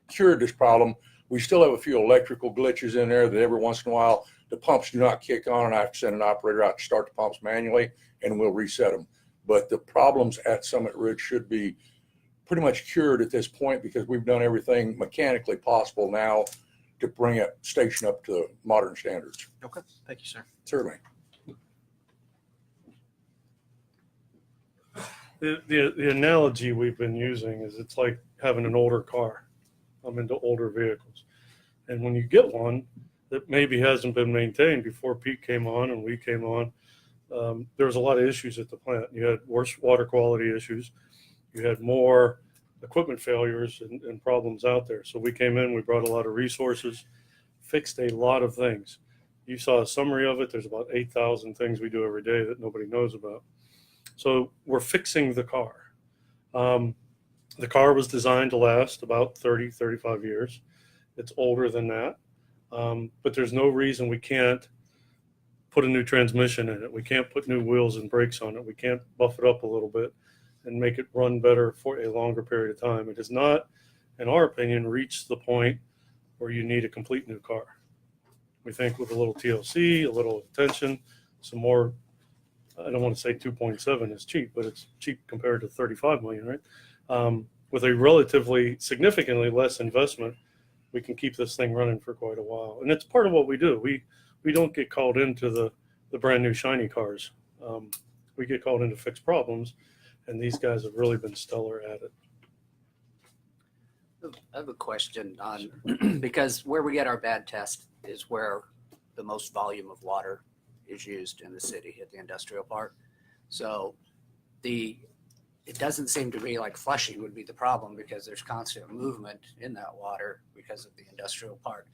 cured this problem. We still have a few electrical glitches in there that every once in a while the pumps do not kick on, and I have to send an operator out to start the pumps manually, and we'll reset them. But the problems at Summit Ridge should be pretty much cured at this point because we've done everything mechanically possible now to bring a station up to modern standards. Okay. Thank you, sir. Certainly. The analogy we've been using is it's like having an older car. I'm into older vehicles. And when you get one that maybe hasn't been maintained before Pete came on and we came on, there was a lot of issues at the plant. You had worse water quality issues. You had more equipment failures and problems out there. So we came in, we brought a lot of resources, fixed a lot of things. You saw a summary of it. There's about 8,000 things we do every day that nobody knows about. So we're fixing the car. The car was designed to last about 30, 35 years. It's older than that. But there's no reason we can't put a new transmission in it. We can't put new wheels and brakes on it. We can't buff it up a little bit and make it run better for a longer period of time. It has not, in our opinion, reached the point where you need a complete new car. We think with a little TLC, a little attention, some more, I don't want to say 2.7 is cheap, but it's cheap compared to 35 million, right? With a relatively significantly less investment, we can keep this thing running for quite a while. And it's part of what we do. We don't get called into the brand new shiny cars. We get called in to fix problems, and these guys have really been stellar at it. I have a question on, because where we get our bad test is where the most volume of water is used in the city at the industrial park. So it doesn't seem to be like flushing would be the problem because there's constant movement in that water because of the industrial park.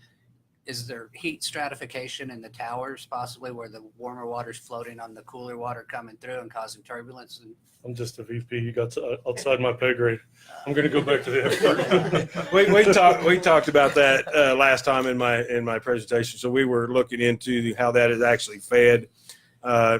Is there heat stratification in the towers possibly where the warmer water's floating on the cooler water coming through and causing turbulence? I'm just a VP. You got outside my pay grade. I'm going to go back to the expert. We talked about that last time in my presentation. So we were looking into how that is actually fed. My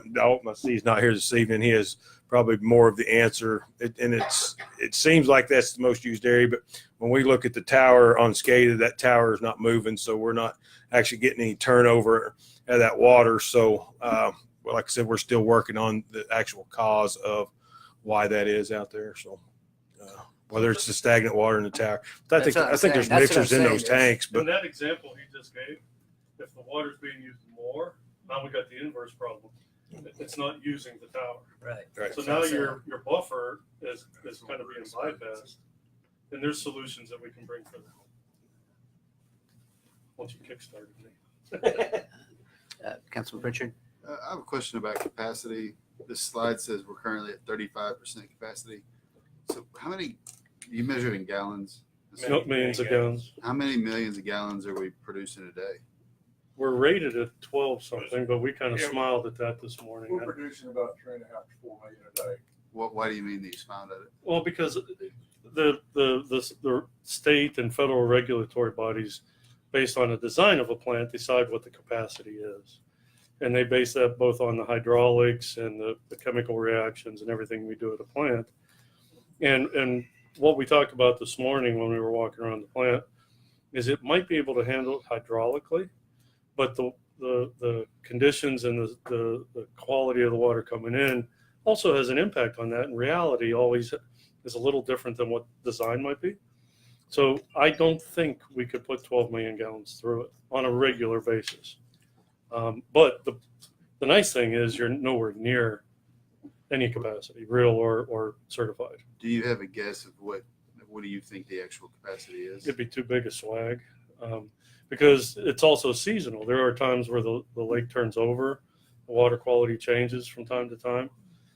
Steve's not here this evening. He has probably more of the answer. It seems like that's the most used area, but when we look at the tower on SCADA, that tower is not moving, so we're not actually getting any turnover of that water. So, like I said, we're still working on the actual cause of why that is out there. So, whether it's the stagnant water in the tower, but I think there's mixers in those tanks. But in that example he just gave, if the water's being used more, now we got the inverse problem. It's not using the tower. Right. So now your buffer is kind of being bypassed. And there's solutions that we can bring for that. Once you kickstarted me. Councilman Pritchard? I have a question about capacity. this slide says we're currently at 35% capacity. So how many, you measure it in gallons? Millions of gallons. How many millions of gallons are we producing a day? We're rated at 12 something, but we kind of Yeah. smiled at that this morning. We're producing about 3.5 to 4 million a day. Why do you mean that you smiled at it? Well, because the state and federal regulatory bodies, based on the design of a plant, decide what the capacity is. And they base that both on the hydraulics and the chemical reactions and everything we do at a plant. And what we talked about this morning when we were walking around the plant is it might be able to handle it hydraulically, but the conditions and the quality of the water coming in also has an impact on that. In reality, always is a little different than what design might be. So I don't think we could put 12 million gallons through it on a regular basis. But the nice thing is you're nowhere near any capacity, real or certified. Do you have a guess of what do you think the actual capacity is? It'd be too big a swag because it's also seasonal. There are times where the lake turns over, the water quality changes from time to time.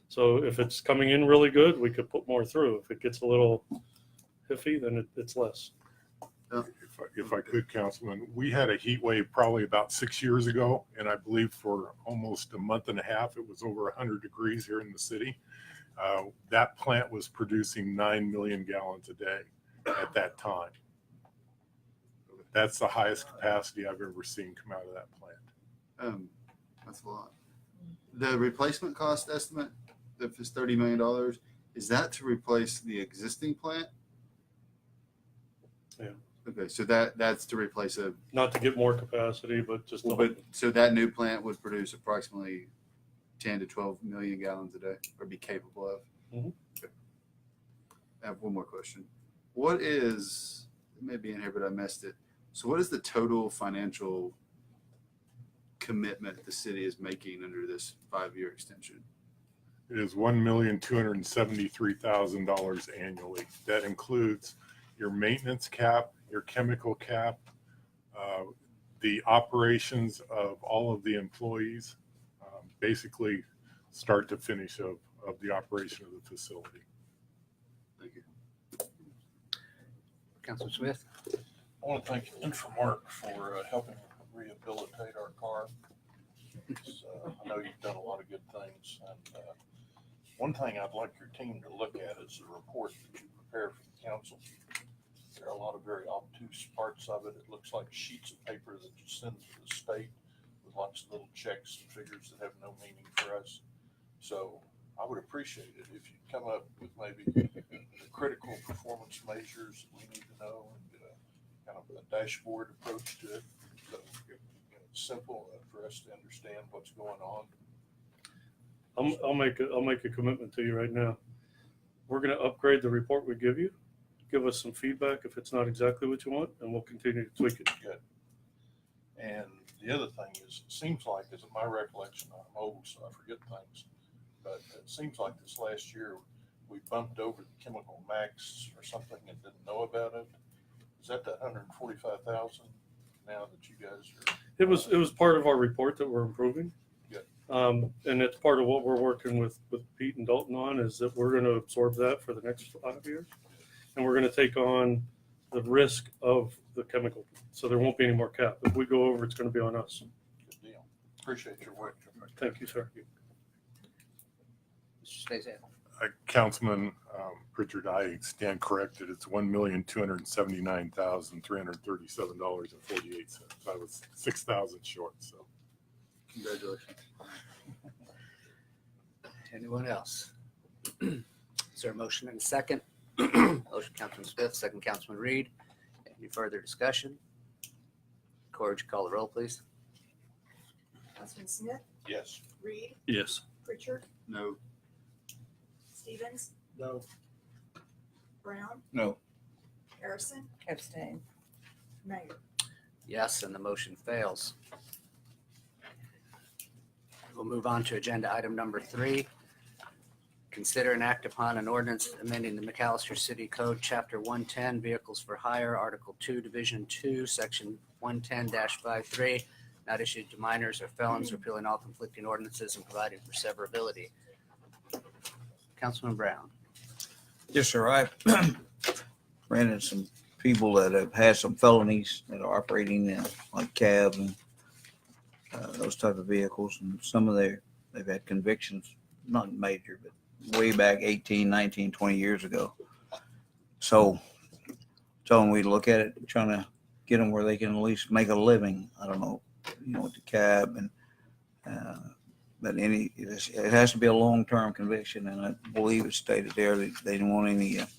So if it's coming in really good, we could put more through. If it gets a little iffy, then it's less. If I could, Councilman, we had a heat wave probably about 6 years ago, and I believe for almost a month and a half, it was over 100 degrees here in the city. That plant was producing 9 million gallons a day at that time. That's the highest capacity I've ever seen come out of that plant. That's a lot. The replacement cost estimate, if it's $30 million, is that to replace the existing plant? Yeah. Okay, so that's to replace Not to get more capacity, but just so that new plant would produce approximately 10 to 12 million gallons a day, or be capable of. Mhm. Okay. I have one more question. What is, it may be in here, but I missed it. So what is the total financial commitment the city is making under this 5-year extension? It is $1,273,000 annually. That includes your maintenance cap, your chemical cap, the operations of all of the employees, basically start to finish of the operation of the facility. Thank you. Councilman Smith? I want to thank INFRAMARK for helping rehabilitate our car. I know you've done a lot of good things. And one thing I'd like your team to look at is the report that you prepare for the council. There are a lot of very obtuse parts of it. It looks like sheets of paper that you send to the state with lots of little checks and figures that have no meaning for us. So I would appreciate it if you come up with maybe the critical performance measures that we need to know and kind of a dashboard approach to it. So it's simple for us to understand what's going on. I'll make a commitment to you right now. We're going to upgrade the report we give you. Give us some feedback if it's not exactly what you want, and we'll continue to tweak it. Good. And the other thing is, it seems like, as my recollection, I'm old, so I forget things, but it seems like this last year we bumped over the chemical max or something and didn't know about it. Is that 145,000 now that you guys are? It was part of our report that we're improving. Good. And it's part of what we're working with Pete and Dalton on, is that we're going to absorb that for the next 5 years. And we're going to take on the risk of the chemical. So there won't be any more cap. If we go over, it's going to be on us. Good deal. Appreciate your work. Thank you, sir. Mr. Stazak? Councilman Pritchard, I stand corrected. It's $1,279,337.48. I was 6,000 short. So, Congratulations. Anyone else? Is there a motion and a second? Motion, Councilman Smith, second, Councilman Reed. Any further discussion? Corey, would you call the roll, please? Councilman Smith, Yes. Reed, Yes. Pritchard, No. Stevens, No. Brown, No. Harrison, Abstain. Mayor. Yes, and the motion fails. We'll move on to agenda item number 3. Consider and act upon an ordinance amending the McAlester City Code, Chapter 110, Vehicles for Hire, Article 2, Division 2, Section 110-53, not issued to minors or felons, repealing all conflicting ordinances and providing for severability. Councilman Brown. Yes, sir. I ran into some people that have had some felonies that are operating in like cabs and those type of vehicles. And some of they've had convictions, not major, but way back 18, 19, 20 years ago. So telling we look at it, trying to get them where they can at least make a living. I don't know, with the cab and, but it has to be a long-term conviction. And I believe it's stated there that they didn't want if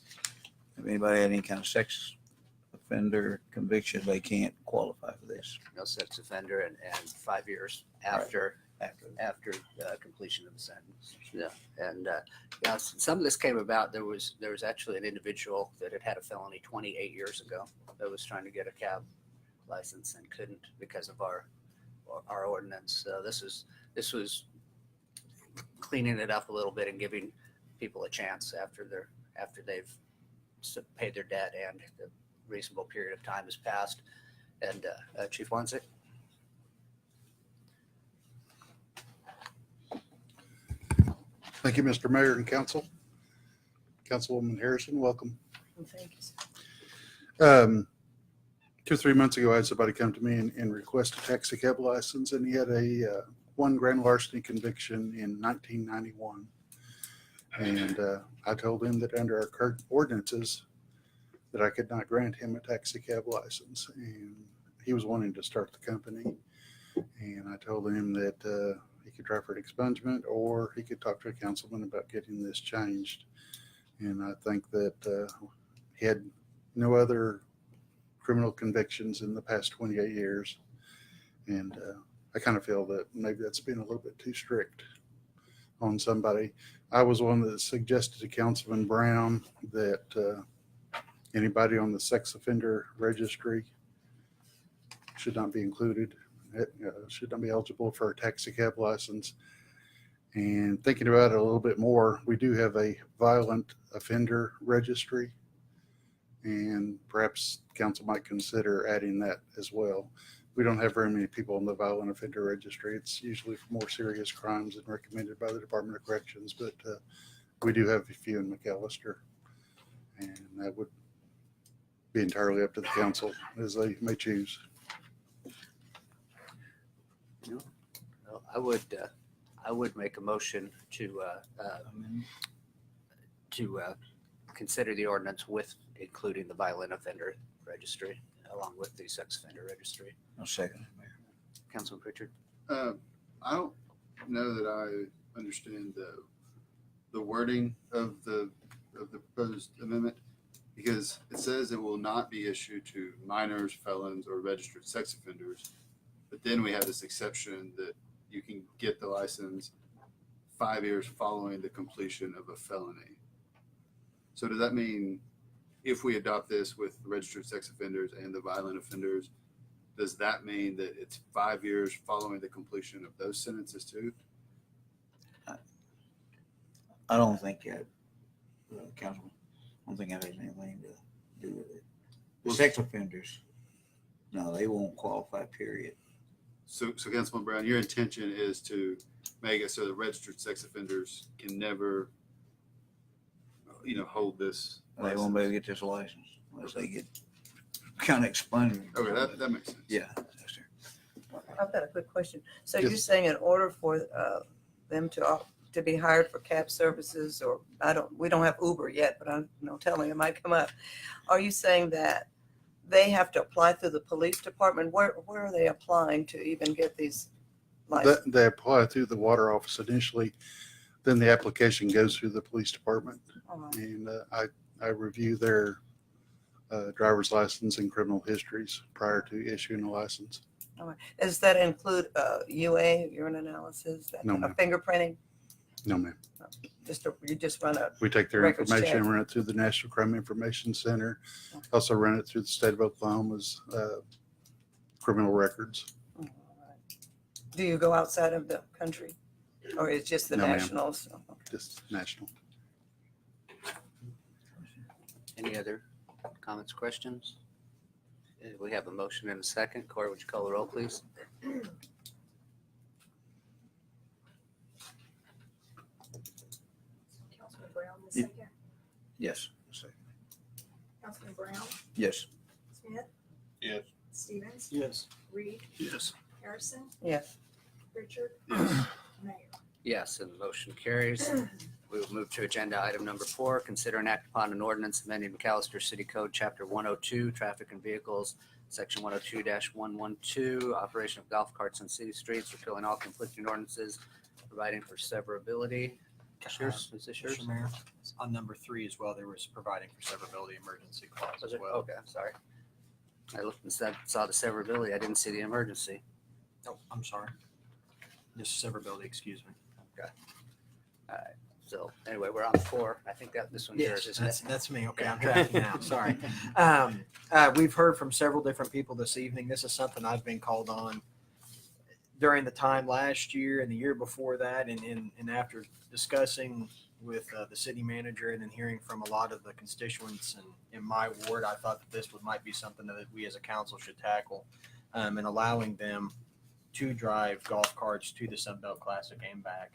anybody had any kind of sex offender conviction, they can't qualify for this. No sex offender and 5 years after completion of the sentence. Yeah, and some of this came about. There was actually an individual that had a felony 28 years ago that was trying to get a cab license and couldn't because of our ordinance. So this was cleaning it up a little bit and giving people a chance after they've paid their debt and the reasonable period of time has passed. And Chief Wanzik. Thank you, Mr. Mayor and Council. Councilwoman Harrison, welcome. Thank you. 2 or 3 months ago, I had somebody come to me and request a taxi cab license, and he had a one grand larceny conviction in 1991. And I told him that under our current ordinances that I could not grant him a taxi cab license. And he was wanting to start the company. And I told him that he could try for an expungement or he could talk to a councilman about getting this changed. And I think that he had no other criminal convictions in the past 28 years. And I kind of feel that maybe that's been a little bit too strict on somebody. I was one that suggested to Councilman Brown that anybody on the sex offender registry should not be included. It should not be eligible for a taxi cab license. And thinking about it a little bit more, we do have a violent offender registry, and perhaps council might consider adding that as well. We don't have very many people on the violent offender registry. It's usually for more serious crimes and recommended by the Department of Corrections, but we do have a few in McAlester, and that would be entirely up to the council as they may choose. I would make a motion to consider the ordinance with including the violent offender registry along with the sex offender registry. I'll second it, Mayor. Councilman Pritchard. I don't know that I understand the wording of the proposed amendment, because it says it will not be issued to minors, felons, or registered sex offenders. But then we have this exception that you can get the license 5 years following the completion of a felony. So does that mean if we adopt this with registered sex offenders and the violent offenders, does that mean that it's 5 years following the completion of those sentences too? I don't think that, Councilman, I don't think that has anything to do with it. The sex offenders, no, they won't qualify, period. So Councilman Brown, your intention is to make it so that registered sex offenders can never, hold this license. They won't be able to get this license unless they get kind of expunged. Okay, that makes sense. Yeah. Yes, sir. I've got a quick question. So Yes. you're saying in order for them to be hired for cab services, or we don't have Uber yet, but I'm telling you, it might come up. Are you saying that they have to apply through the police department? Where are they applying to even get these licenses? They apply through the water office initially, then the application goes through the police department. And I review their driver's license and criminal histories prior to issuing a license. All right. Does that include UA, urine analysis, No, ma'am. fingerprinting? No, ma'am. You just run a We take their records information and check? run it through the National Crime Information Center. Also run it through the state of Oklahoma's criminal records. All right. Do you go outside of the country, or is just the No, ma'am. nationals? Just national. Any other comments, questions? We have a motion and a second. Corey, would you call the roll, please? Councilman Second, Yes. Councilman Brown, Yes. Smith, Yes. Stevens, Yes. Reed, Yes. Harrison, Yes. Richard, Mayor. Yes, and the motion carries. We will move to agenda item number 4, consider and act upon an ordinance amending McAlester City Code, Chapter 102, Traffic and Vehicles, Section 102-112, operation of golf carts on city streets, repealing all conflicting ordinances, providing for severability. Is this yours? Mr. Mayor, on number 3 as well, there was providing for severability emergency clause Was as it? well. Okay, I'm sorry. I looked and saw the severability. I didn't see the emergency. Oh, I'm sorry. Just severability, excuse me. All right. So anyway, we're on 4. I think this one's yours, isn't it? That's me. Okay, I'm tracking now. Sorry. We've heard from several different people this evening. This is something I've been called on during the time last year and the year before that, and after discussing with the city manager and then hearing from a lot of the constituents in my ward, I thought that this might be something that we as a council should tackle, and allowing them to drive golf carts to the Sunbelt Classic and back.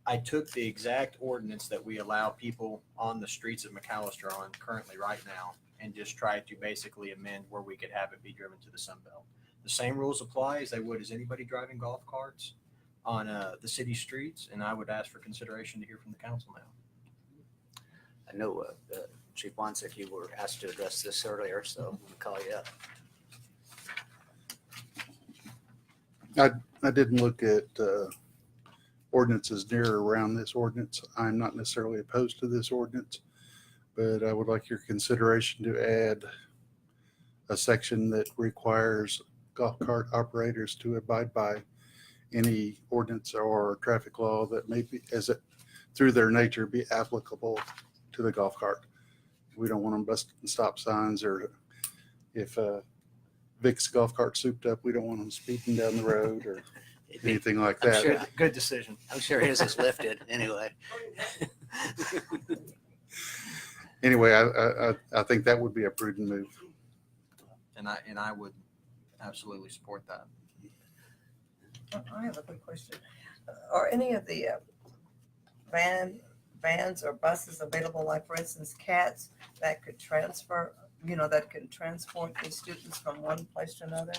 I took the exact ordinance that we allow people on the streets of McAlester on currently right now and just tried to basically amend where we could have it be driven to the Sunbelt. The same rules apply as they would as anybody driving golf carts on the city streets, and I would ask for consideration to hear from the council now. I know Chief Wansick, you were asked to address this earlier, so I'm going to call you up. I didn't look at ordinances near or around this ordinance. I'm not necessarily opposed to this ordinance, but I would like your consideration to add a section that requires golf cart operators to abide by any ordinance or traffic law that may be, through their nature, be applicable to the golf cart. We don't want them busting stop signs, or if Vic's golf cart souped up, we don't want them speeding down the road or anything like that. Sure. Good decision. I'm sure his is lifted anyway. Anyway, I think that would be a prudent move. And I would absolutely support that. I have a quick question. Are any of the vans or buses available, like for instance, cats that could transfer, that can transport the students from one place to another?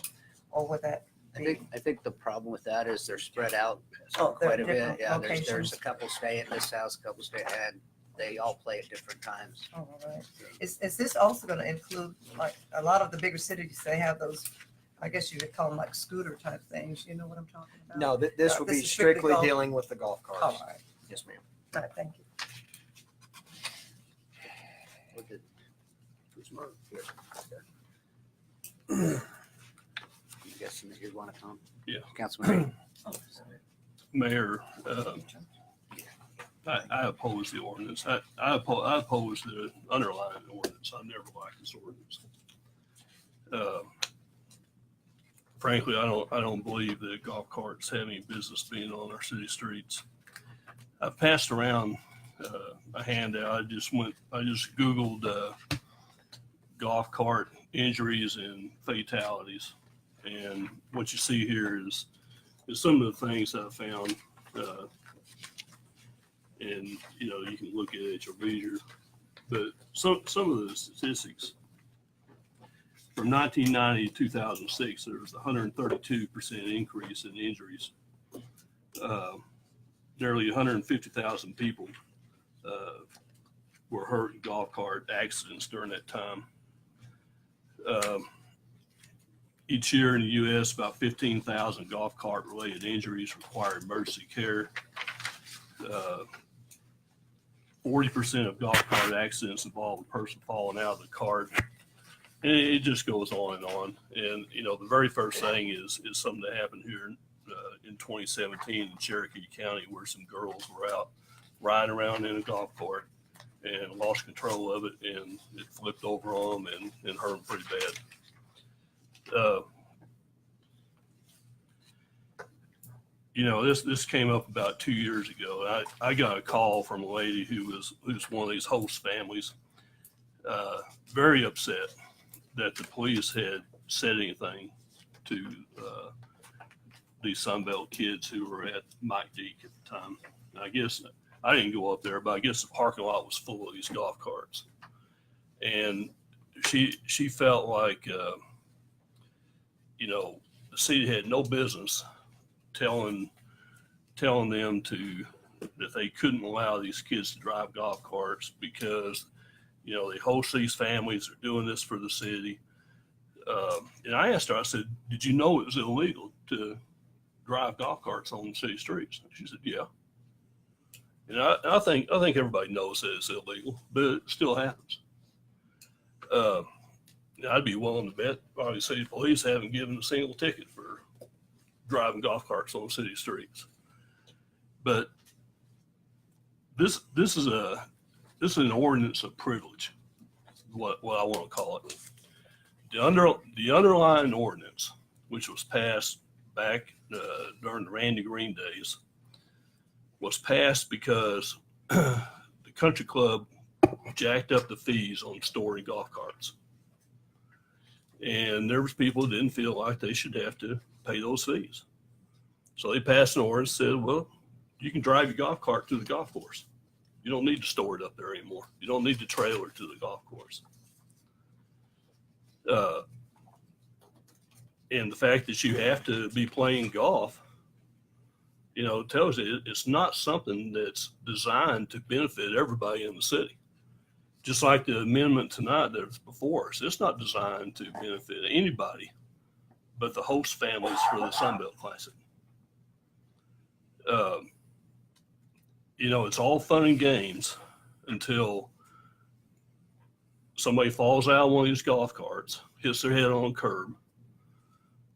Or would that be? I think the problem with that is they're spread out Oh, they're quite a bit. different Yeah, there's locations. a couple stay at this house, a couple stay, and they all play at different times. Oh, all right. Is this also going to include, like, a lot of the bigger cities, they have those, I guess you could call them like scooter type things, you know what I'm talking about? No, this would be is strictly strictly golf. dealing with the golf carts. All right, Yes, ma'am. all right, thank you. Look at- who's Mark? Here. You guessing that you'd want to come? Yeah. Councilman Reed? Oh, sorry. Mayor, I oppose the ordinance. I oppose the underlying ordinance. I never liked this ordinance. Frankly, I don't believe that golf carts have any business being on our city streets. I've passed around a handout. I just Googled golf cart injuries and fatalities, and what you see here is some of the things that I found. And you can look at it at your leisure, but some of the statistics from 1990 to 2006, there was a 132% increase in injuries. Nearly 150,000 people were hurt in golf cart accidents during that time. Each year in the U.S., about 15,000 golf cart related injuries require emergency care. 40% of golf cart accidents involve a person falling out of the cart. And it just goes on and on. And, the very first thing is something that happened here in 2017 in Cherokee County, where some girls were out riding around in a golf cart and lost control of it, and it flipped over on them and hurt them pretty bad. This came up about 2 years ago. I got a call from a lady who's one of these host families, very upset that the police had said anything to these Sunbelt kids who were at Mike Deke at the time. I guess I didn't go up there, but I guess the parking lot was full of these golf carts. And she felt like, the city had no business telling them that they couldn't allow these kids to drive golf carts because, they host these families, they're doing this for the city. And I asked her, I said, did you know it was illegal to drive golf carts on the city streets? And she said, yeah. And I think everybody knows that it's illegal, but it still happens. I'd be willing to bet probably city police haven't given a single ticket for driving golf carts on city streets. But this is an ordinance of privilege, what I want to call it. The underlying ordinance, which was passed back during the Randy Green days, was passed because the country club jacked up the fees on storing golf carts. And there was people that didn't feel like they should have to pay those fees. So they passed an ordinance that said, well, you can drive your golf cart to the golf course. You don't need to store it up there anymore. You don't need to trailer to the golf course. And the fact that you have to be playing golf, tells you it's not something that's designed to benefit everybody in the city. Just like the amendment tonight that's before us, it's not designed to benefit anybody but the host families for the Sunbelt Classic. It's all fun and games until somebody falls out of one of these golf carts, hits their head on a curb,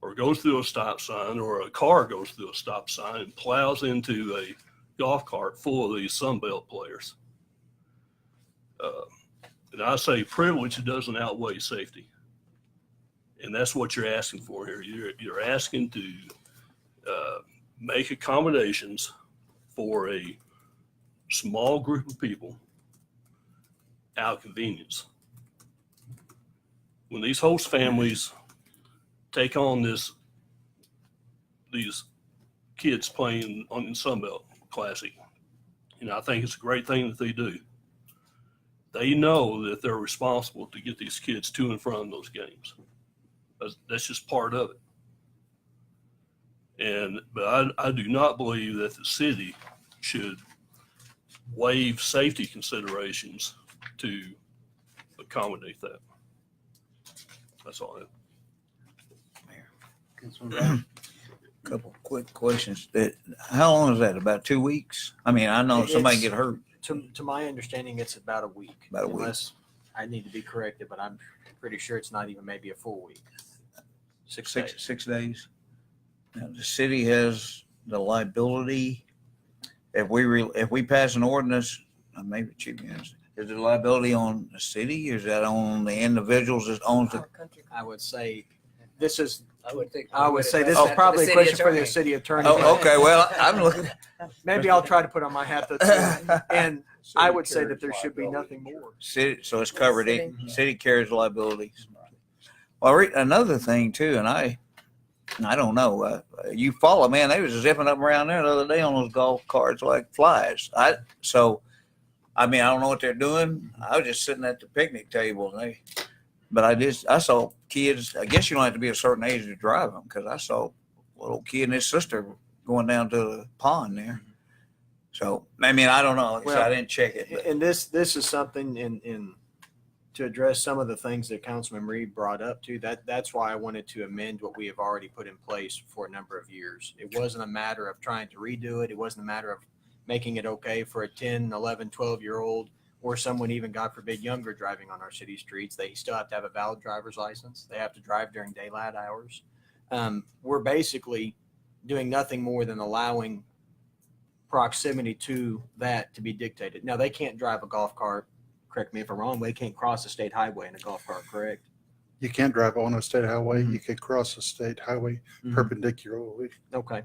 or goes through a stop sign, or a car goes through a stop sign and plows into a golf cart full of these Sunbelt players. And I say privilege doesn't outweigh safety. And that's what you're asking for here. You're asking to make accommodations for a small group of people out of convenience. When these host families take on these kids playing on the Sunbelt Classic, I think it's a great thing that they do. They know that they're responsible to get these kids to and from those games. That's just part of it. But I do not believe that the city should waive safety considerations to accommodate that. That's all I have. Couple quick questions. How long is that? About 2 weeks? I mean, I know somebody get hurt. To my understanding, it's about a week. About a week. Unless I need to be corrected, but I'm pretty sure it's not even maybe a full week. 6 days. 6 days. Now, the city has the liability. If we pass an ordinance, maybe Chief, is the liability on the city? Is that on the individuals that owns the? I would say this is. I would say this is probably a question for the city attorney. Oh, okay. Well, I'm looking. Maybe I'll try to put on my hat that, and I would say that there should be nothing more. City, so it's covered. City carries liabilities. Well, another thing too, and I don't know. You follow, man. They was zipping up around there the other day on those golf carts like flies. I don't know what they're doing. I was just sitting at the picnic table, and I saw kids. I guess you don't have to be a certain age to drive them, because I saw a little kid and his sister going down to the pond there. So I don't know. Well, I didn't check it. But. And this is something in to address some of the things that Councilman Reed brought up too. That's why I wanted to amend what we have already put in place for a number of years. It wasn't a matter of trying to redo it. It wasn't a matter of making it okay for a 10, 11, 12-year-old or someone even, God forbid, younger driving on our city streets. They still have to have a valid driver's license. They have to drive during daylight hours. We're basically doing nothing more than allowing proximity to that to be dictated. Now, they can't drive a golf cart. Correct me if I'm wrong. They can't cross a state highway in a golf cart, correct? You can't drive on a state highway. You can cross a state highway perpendicularly. Okay.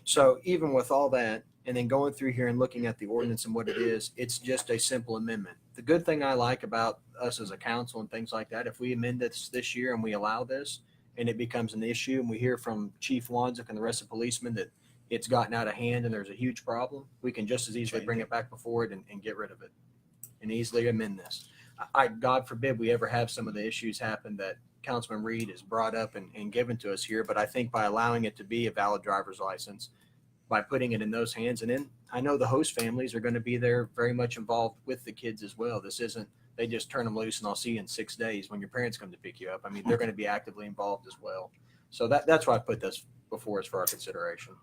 So even with all that, and then going through here and looking at the ordinance and what it is, it's just a simple amendment. The good thing I like about us as a council and things like that, if we amend this year and we allow this and it becomes an issue and we hear from Chief Wanzik and the rest of the policemen that it's gotten out of hand and there's a huge problem, we can just as easily bring it back before it and get rid of it. We can just as easily bring it back before it and get rid of it and easily amend this. God forbid we ever have some of the issues happen that Councilman Reed has brought up and given to us here. But I think by allowing it to be a valid driver's license, by putting it in those hands, and then I know the host families are going to be there very much involved with the kids as well. This isn't, they just turn them loose and I'll see you in 6 days when your parents come to pick you up. I mean, they're going to be actively involved as well. So that's why I put this before us for our consideration.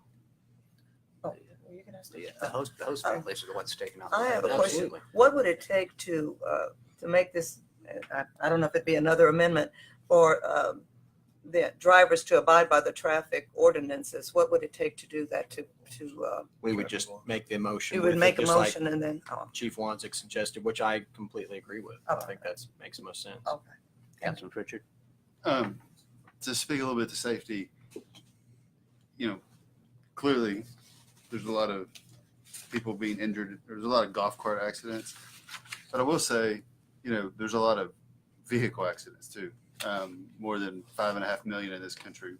Oh, were you gonna ask Yeah, the host families are the ones taking on. I have a the question. Absolutely. What would it take to make this, I don't know if it'd be another amendment, for the drivers to abide by the traffic ordinances? What would it take to do that We would just make the motion. you would with it, make a just like motion and then, oh, Chief Wanzik suggested, which I completely agree with. I think that makes the most sense. okay. Councilman Pritchard. To speak a little bit to safety, clearly there's a lot of people being injured. There's a lot of golf cart accidents, but I will say, there's a lot of vehicle accidents too. More than 5.5 million in this country,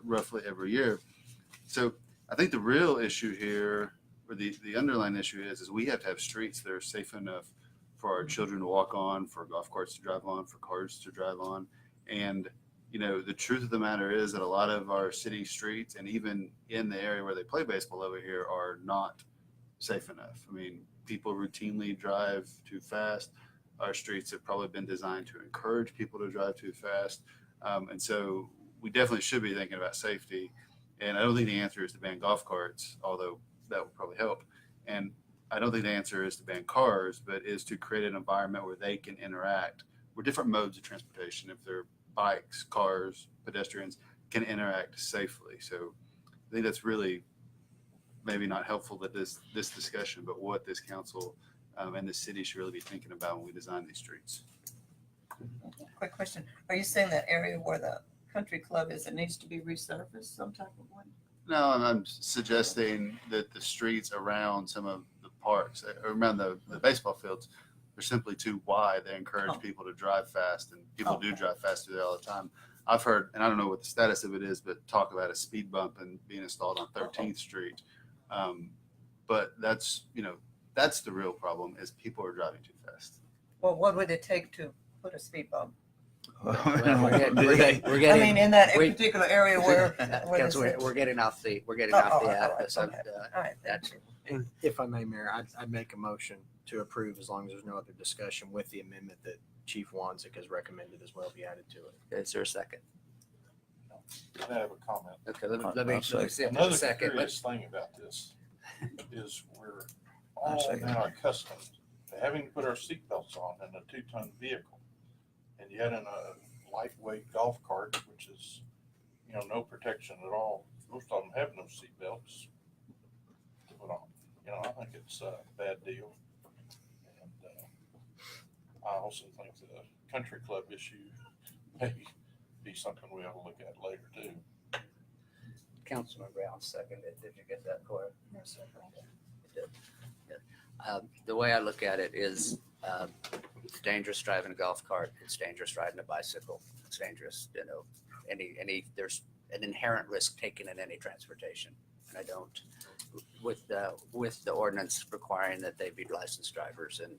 roughly every year. So I think the real issue here, or the underlying issue is we have to have streets that are safe enough for our children to walk on, for golf carts to drive on, for cars to drive on. And, the truth of the matter is that a lot of our city streets, and even in the area where they play baseball over here, are not safe enough. I mean, people routinely drive too fast. Our streets have probably been designed to encourage people to drive too fast. And so we definitely should be thinking about safety. And I don't think the answer is to ban golf carts, although that would probably help. And I don't think the answer is to ban cars, but is to create an environment where they can interact, where different modes of transportation, if they're bikes, cars, pedestrians, can interact safely. So I think that's really maybe not helpful that this discussion, but what this council and the city should really be thinking about when we design these streets. Quick question. Are you saying that area where the country club is, it needs to be resurfaced some type of way? No, I'm suggesting that the streets around some of the parks, around the baseball fields, are simply too wide. They encourage people to drive fast, and people do drive fast through there all the time. I've heard, and I don't know what the status of it is, but talk about a speed bump and being installed on 13th Street. But that's the real problem, is people are driving too fast. Well, what would it take to put a speed bump? We're getting, I mean, in that particular area where. Councilman, we're getting off the all right, that's And if I may, Mayor, I'd make a motion to approve as long as there's no other discussion with the amendment that Chief Wanzik has recommended as well be added to it. Is there a second? I have a comment. Okay, let me see if there's a Another second. curious thing about this is we're all now accustomed to having to put our seatbelts on in a 2-ton vehicle. And yet in a lightweight golf cart, which is, no protection at all, most of them have no seatbelts to put on. I think it's a bad deal. And I also think the country club issue may be something we ought to look at later too. Councilman Brown seconded. Did you get that, Cora? No, sir. You did. Yeah. The way I look at it is it's dangerous driving a golf cart. It's dangerous riding a bicycle. It's dangerous, there's an inherent risk taken in any transportation. And I don't, with the ordinance requiring that they be licensed drivers and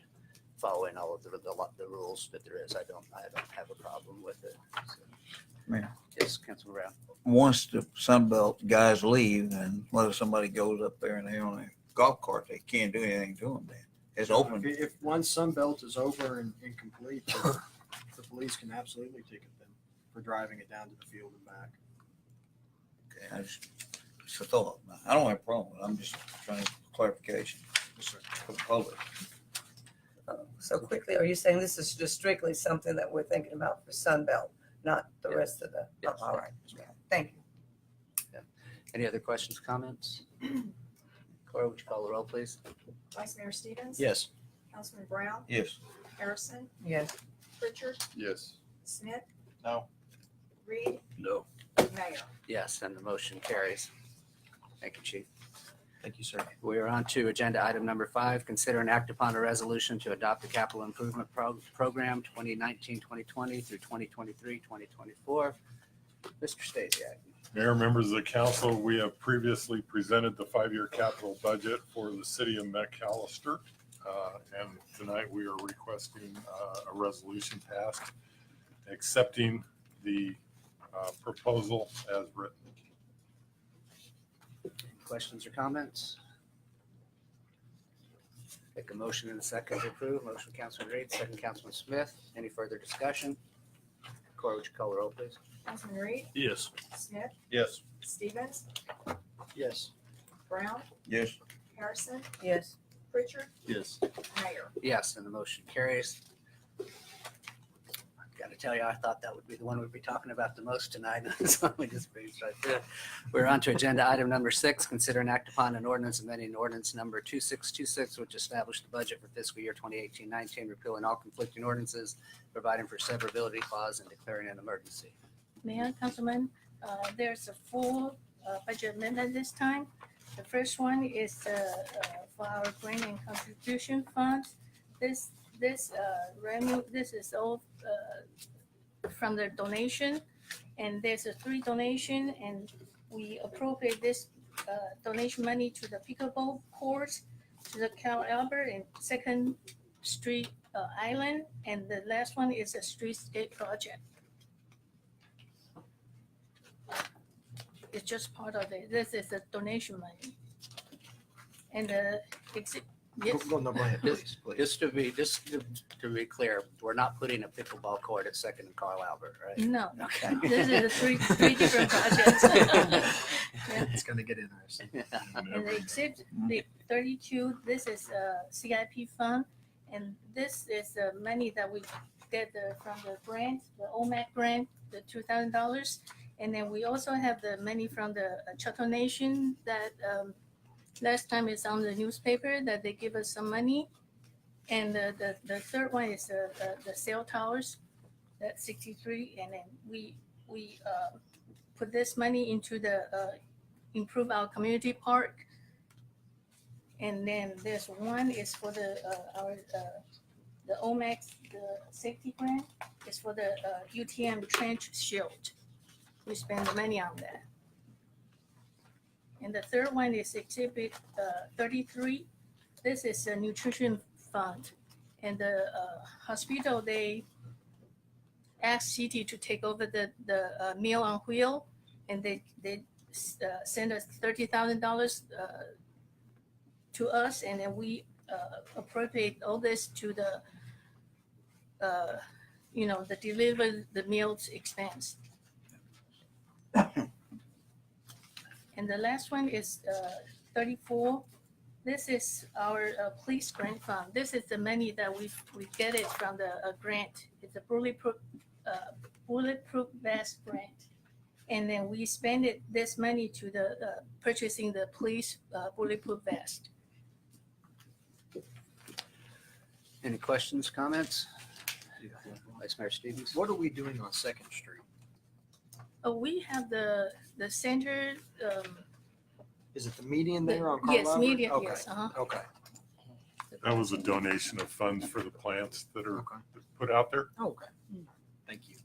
following all of the rules that there is, I don't have a problem with it. So, Yeah. yes, Councilman Brown. Once the Sunbelt guys leave, and what if somebody goes up there and they're on a golf cart, they can't do anything to them then? It's open. If once Sunbelt is over and complete, the police can absolutely ticket them for driving it down to the field and back. Okay, it's a thought. I don't have a problem with it. I'm just trying to clarification for the public. So quickly, are you saying this is just strictly something that we're thinking about for Sunbelt, not the rest of the? Yes. All right. Thank you. Any other questions, comments? Cora, would you call the roll, please? Vice Mayor Stevens? Yes. Councilman Brown? Yes. Harrison? Yes. Pritchard? Yes. Smith? No. Reed? No. Mayor? Yes, and the motion carries. Thank you, Chief. Thank you, sir. We are on to agenda item number 5. Consider and act upon a resolution to adopt the capital improvement program 2019-2020 through 2023-2024. Mr. Stasiak. Mayor, members of the council, we have previously presented the 5-year capital budget for the city of McAlester. And tonight we are requesting a resolution passed accepting the proposal as written. Questions or comments? Make a motion and a second to approve. Motion Councilman Reed, second Councilman Smith. Any further discussion? Corey, would you call the roll, please? Councilman Reed, Yes. Smith, Yes. Stevens, Yes. Brown, Yes. Harrison, Yes. Pritchard, Yes. Mayor. Yes, and the motion carries. Got to tell you, I thought that would be the one we'd be talking about the most tonight. So we just breezed right through it. We're on to agenda item number 6, consider and act upon an ordinance amending ordinance number 2626, which established the budget for fiscal year 2018-19, repealing all conflicting ordinances, providing for severability clause, and declaring an emergency. Mayor, Councilman, there's a full budget amendment this time. The first one is for our grant and contribution funds. This revenue, this is all from the donation, and there's a 3 donation, and we appropriate this donation money to the pickleball courts, to the Cal Albert and 2nd Street Island, and the last one is a streetscape project. It's just part of it. This is the donation money. And yes. Go ahead, please, please. Just to be clear, we're not putting a pickleball court at 2nd and Carl Albert, right? No, Okay. this is three different projects. Yeah. It's gonna get interesting. And the exhibit, the 32, this is a CIP fund, and this is the money that we get from the grant, the OMAC grant, the $2,000. And then we also have the money from the Choctaw Nation that last time it's on the newspaper that they give us some money. And the third one is the cell towers, that's 63. And then we put this money into the improve our community park. And then there's one is for the OMAX, the safety grant, is for the UTM trench shield. We spend the money on that. And the third one is exhibit 33. This is a nutrition fund. And the hospital, they asked city to take over the meal on wheel, and they send us $30,000 to us, and then we appropriate all this to the the deliver the meals expense. And the last one is 34. This is our police grant fund. This is the money that we get it from the grant. It's a bulletproof vest grant. And then we spend this money to the purchasing the police bulletproof vest. Any questions, comments? Vice Mayor Stevens? What are we doing on 2nd Street? We have the center. Is it the median there on Carl Yes, Albert? median, Okay. yes. Okay. That was a donation of funds for the plants that are Okay. put out there. Okay. Thank you.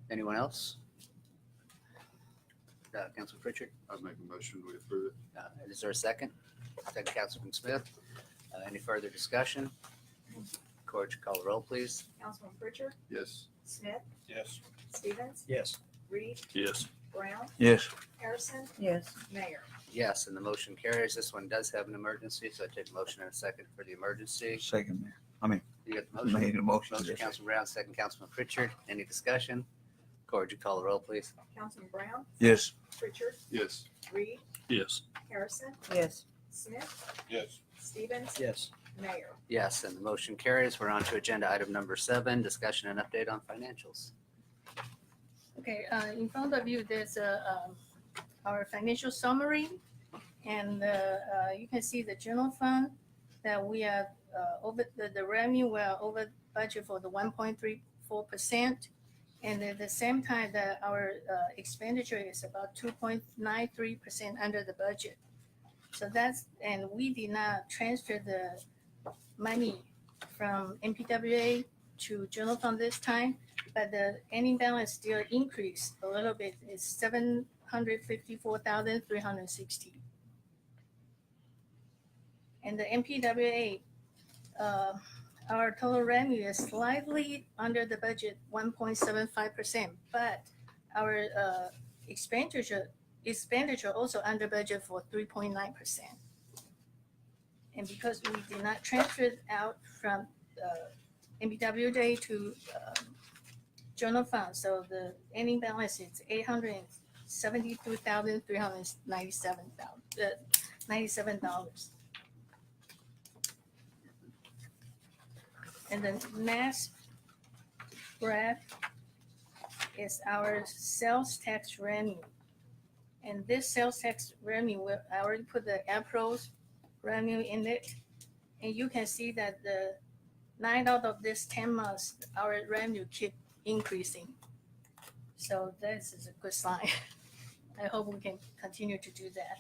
Anyone else? Councilman Pritchard, I'd make a motion, we approve it. is there a second? Second, Councilman Smith. Any further discussion? Corey, would you call the roll, please? Councilman Pritchard, Yes. Smith, Yes. Stevens, Yes. Reed, Yes. Brown, Yes. Harrison, Yes. Mayor. Yes, and the motion carries. This one does have an emergency, so I take a motion and a second for the emergency. Second, Mayor. You got the motion? Made a motion. Motion, Councilman Brown, second, Councilman Pritchard. Any discussion? Corey, would you call the roll, please? Councilman Brown, Yes. Pritchard, Yes. Reed, Yes. Harrison, Yes. Smith, Yes. Stevens, Yes. Mayor. Yes, and the motion carries. We're on to agenda item number 7, discussion and update on financials. Okay, in front of you, there's our financial summary, and you can see the general fund that we are over the revenue. We are over budget for the 1.34%, and at the same time that our expenditure is about 2.93% under the budget. So and we did not transfer the money from MPWA to general fund this time, but the ending balance still increased a little bit. It's 754,360. And the MPWA, our total revenue is slightly under the budget, 1.75%, but our expenditure also under budget for 3.9%. And because we did not transfer it out from MPWA to general fund, so the ending balance is $872,397. And the next graph is our sales tax revenue. And this sales tax revenue, I already put the April's revenue in it. And you can see that the 9 out of this 10 months, our revenue keep increasing. So this is a good sign. I hope we can continue to do that.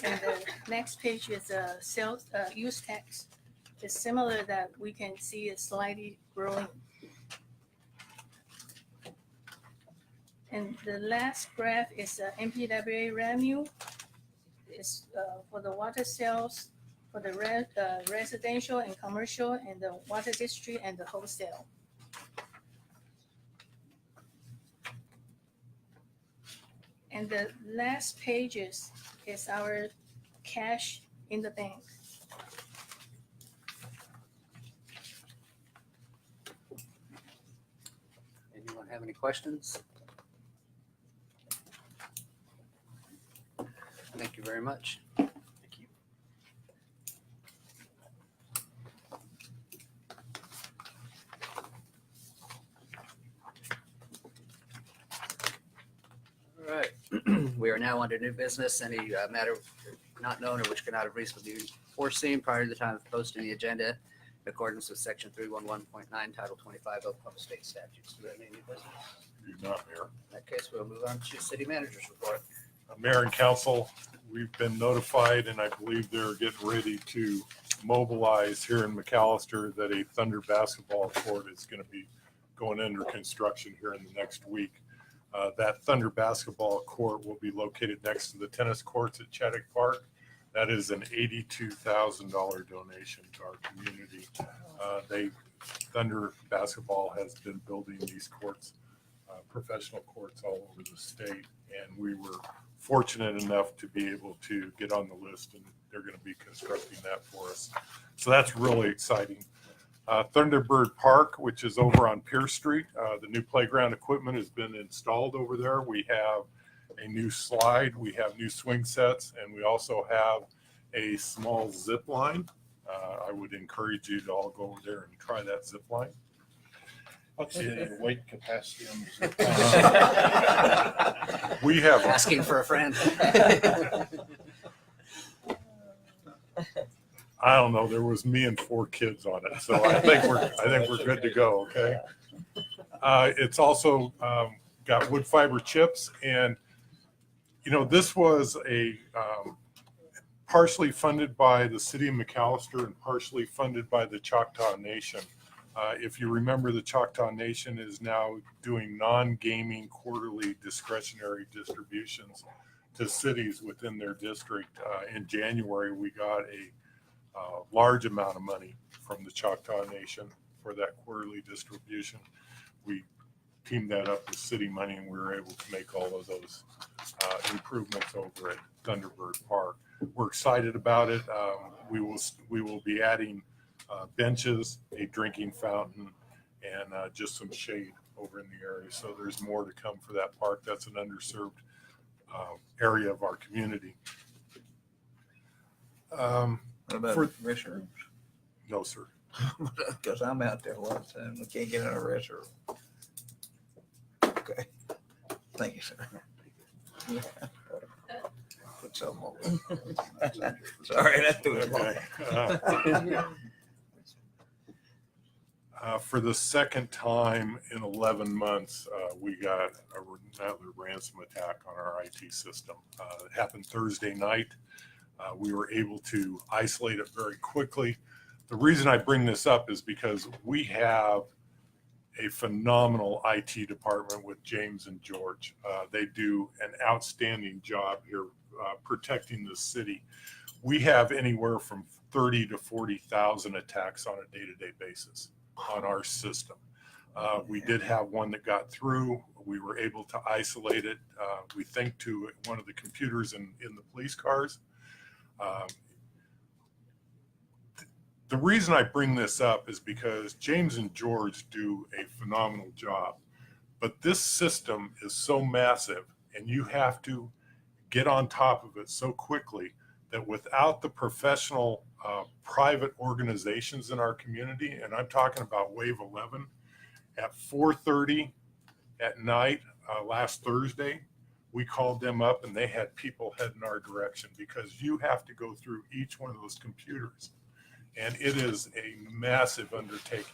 And the next page is sales use tax. It's similar that we can see it slightly growing. And the last graph is MPWA revenue. It's for the water sales, for the residential and commercial, and the water district and the wholesale. And the last pages is our cash in the bank. Anyone have any questions? Thank you very much. Thank you. All right. We are now under new business. Any matter not known or which cannot have reasonably been foreseen prior to the time of posting the agenda in accordance with section 311.9, title 25 of Public State Statutes. Do we have any new business? Do not, Mayor. In that case, we'll move on to city manager's report. Mayor and council, we've been notified, and I believe they're getting ready to mobilize here in McAlester that a Thunder basketball court is going to be going under construction here in the next week. That Thunder basketball court will be located next to the tennis courts at Chaddock Park. That is an $82,000 donation to our community. Thunder basketball has been building these courts, professional courts all over the state, and we were fortunate enough to be able to get on the list, and they're going to be constructing that for us. So that's really exciting. Thunderbird Park, which is over on Pierce Street, the new playground equipment has been installed over there. We have a new slide, we have new swing sets, and we also have a small zip line. I would encourage you to all go over there and try that zip line. What's the weight capacity on the We have Asking for a friend. I don't know. There was me and 4 kids on it, so I think we're good to go. Okay. It's also got wood fiber chips, and this was a partially funded by the city of McAlester and partially funded by the Choctaw Nation. If you remember, the Choctaw Nation is now doing non-gaming quarterly discretionary distributions to cities within their district. In January, we got a large amount of money from the Choctaw Nation for that quarterly distribution. We teamed that up with city money, and we were able to make all of those improvements over at Thunderbird Park. We're excited about it. We will be adding benches, a drinking fountain, and just some shade over in the area. So there's more to come for that park. That's an underserved area of our community. What about For- restrooms? No, sir. Because I'm out there all the time. I can't get in a restroom. Okay. Thank you, sir. Put some on. Sorry, that threw it Okay. For the second time in 11 months, we got another ransom attack on our IT system. It happened Thursday night. We were able to isolate it very quickly. The reason I bring this up is because we have a phenomenal IT department with James and George. They do an outstanding job here protecting the city. We have anywhere from 30 to 40,000 attacks on a day-to-day basis on our system. We did have one that got through. We were able to isolate it, we think, to one of the computers in the police cars. The reason I bring this up is because James and George do a phenomenal job. But this system is so massive, and you have to get on top of it so quickly that without the professional private organizations in our community, and I'm talking about Wave 11, at 4:30 at night last Thursday, we called them up and they had people heading our direction, because you have to go through each one of those computers. And it is a massive undertaking.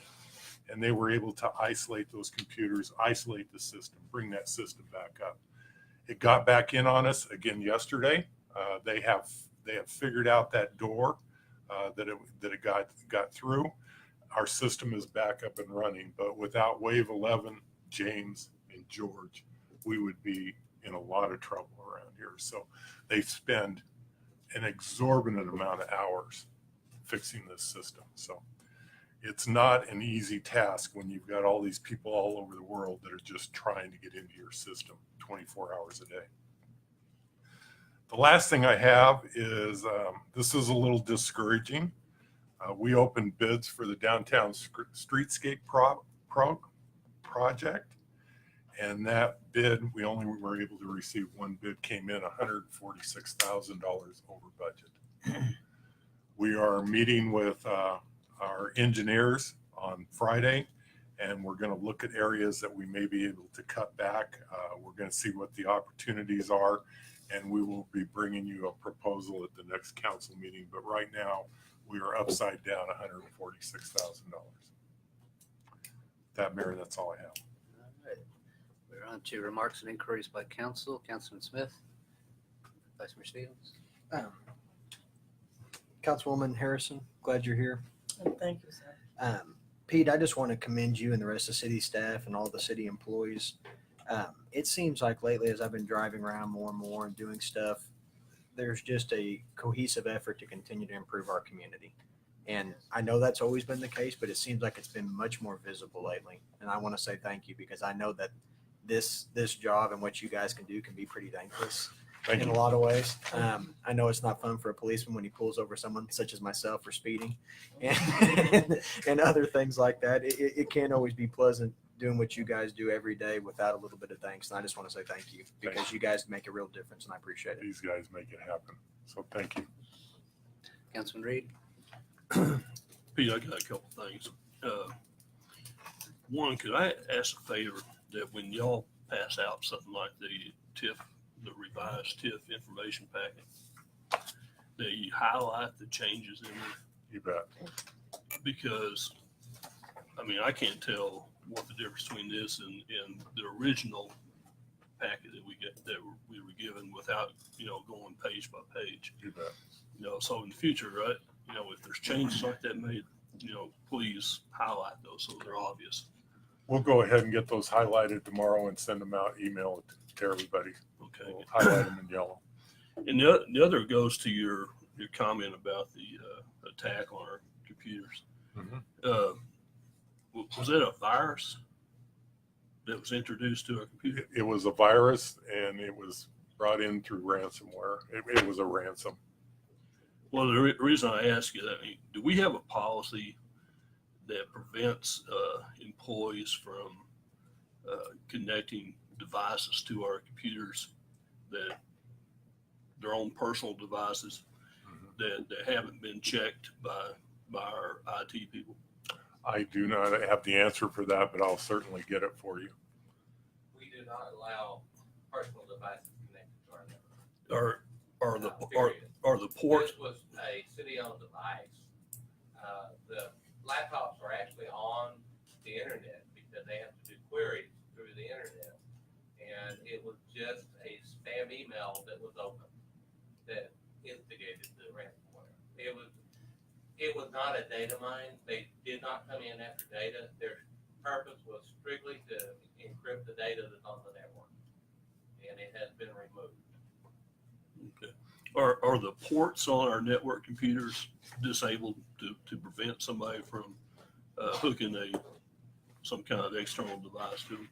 And they were able to isolate those computers, isolate the system, bring that system back up. It got back in on us again yesterday. They have figured out that door that it got through. Our system is back up and running, but without Wave 11, James and George, we would be in a lot of trouble around here. So they spend an exorbitant amount of hours fixing this system. So it's not an easy task when you've got all these people all over the world that are just trying to get into your system 24 hours a day. The last thing I have is, this is a little discouraging. We opened bids for the downtown streetscape project. And that bid, we only were able to receive one bid, came in $146,000 over budget. We are meeting with our engineers on Friday, and we're going to look at areas that we may be able to cut back. We're going to see what the opportunities are, and we will be bringing you a proposal at the next council meeting. But right now, we are upside down $146,000. That, Mayor, that's all I have. All right. We're on to remarks and inquiries by council. Councilman Smith, Vice Mayor Stevens. Councilwoman Harrison, glad you're here. Thank you, sir. Pete, I just want to commend you and the rest of city staff and all the city employees. It seems like lately, as I've been driving around more and more and doing stuff, there's just a cohesive effort to continue to improve our community. And I know that's always been the case, but it seems like it's been much more visible lately. And I want to say thank you, because I know that this job and what you guys can do can be pretty thankless in a lot of ways. I know it's not fun for a policeman when he pulls over someone such as myself for speeding and other things like that. It can't always be pleasant doing what you guys do every day without a little bit of thanks. And I just want to say thank you, because you guys make a real difference, and I appreciate it. These guys make it happen. So thank you. Councilman Reed. Pete, I got a couple things. One, could I ask a favor that when y'all pass out something like the TIF, the revised TIF information packet, that you highlight the changes in there? You bet. Because, I mean, I can't tell what the difference between this and the original packet that we were given without, going page by page. You bet. So in the future, right, if there's changes like that made, please highlight those so they're obvious. We'll go ahead and get those highlighted tomorrow and send them out, email it to everybody. Okay. We'll highlight them in yellow. And the other goes to your comment about the attack on our computers. Mm-hmm. Was that a virus that was introduced to our computer? It was a virus, and it was brought in through ransomware. It was a ransom. Well, the reason I ask you that, do we have a policy that prevents employees from connecting devices to our computers, that their own personal devices that haven't been checked by our IT people? I do not have the answer for that, but I'll certainly get it for you. We do not allow personal devices connected to our network. Are the ports? This was a city-owned device. The laptops are actually on the internet because they have to do queries through the internet. And it was just a spam email that was open that instigated the ransomware. It was not a data mine. They did not come in after data. purpose was strictly to encrypt the data that's on the network, and it has been removed. Okay. Are the ports on our network computers disabled to prevent somebody from hooking some kind of external device to them?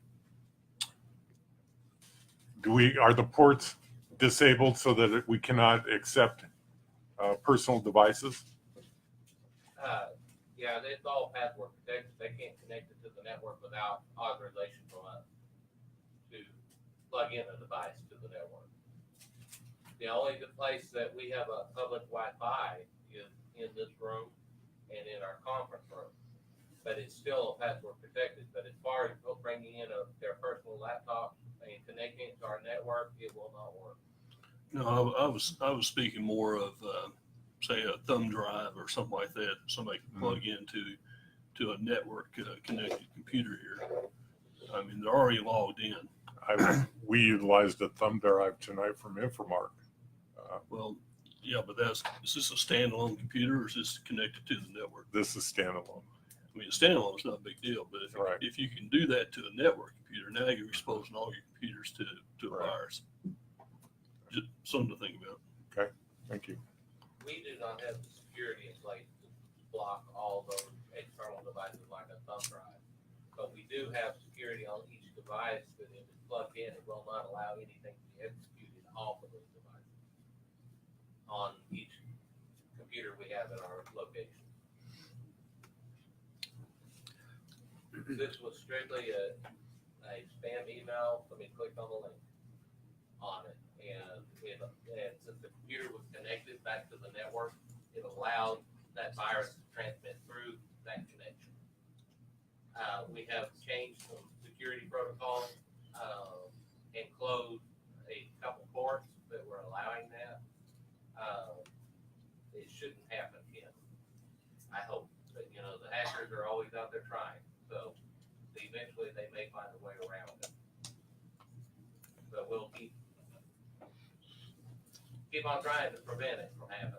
Are the ports disabled so that we cannot accept personal devices? Yeah, it's all password protected. They can't connect it to the network without authorization from us to plug in a device to the network. The only place that we have a public Wi-Fi is in this room and in our conference room, but it's still password protected. But as far as bringing in their personal laptop and connecting it to our network, it will not work. No, I was speaking more of say a thumb drive or something like that. Somebody can plug into a network connected computer here. I mean, they're already logged in. We utilized a thumb drive tonight from INFRAMARK. Well, yeah, but is this a standalone computer or is this connected to the network? This is standalone. I mean, a standalone is not a big deal, but Right. if you can do that to a network computer, now you're exposing all your computers to a virus. Just something to think about. Okay, thank you. We do not have the security in place to block all those external devices like a thumb drive. But we do have security on each device that if it's plugged in, it will not allow anything to be executed off of those devices on each computer we have at our location. This was strictly a spam email. Let me click on the link on it. And since the computer was connected back to the network, it allowed that virus to transmit through that connection. We have changed some security protocols and closed a couple ports that were allowing that. It shouldn't happen again. I hope, but the hackers are always out there trying. So eventually they may find a way around it. But we'll keep on trying to prevent it from happening.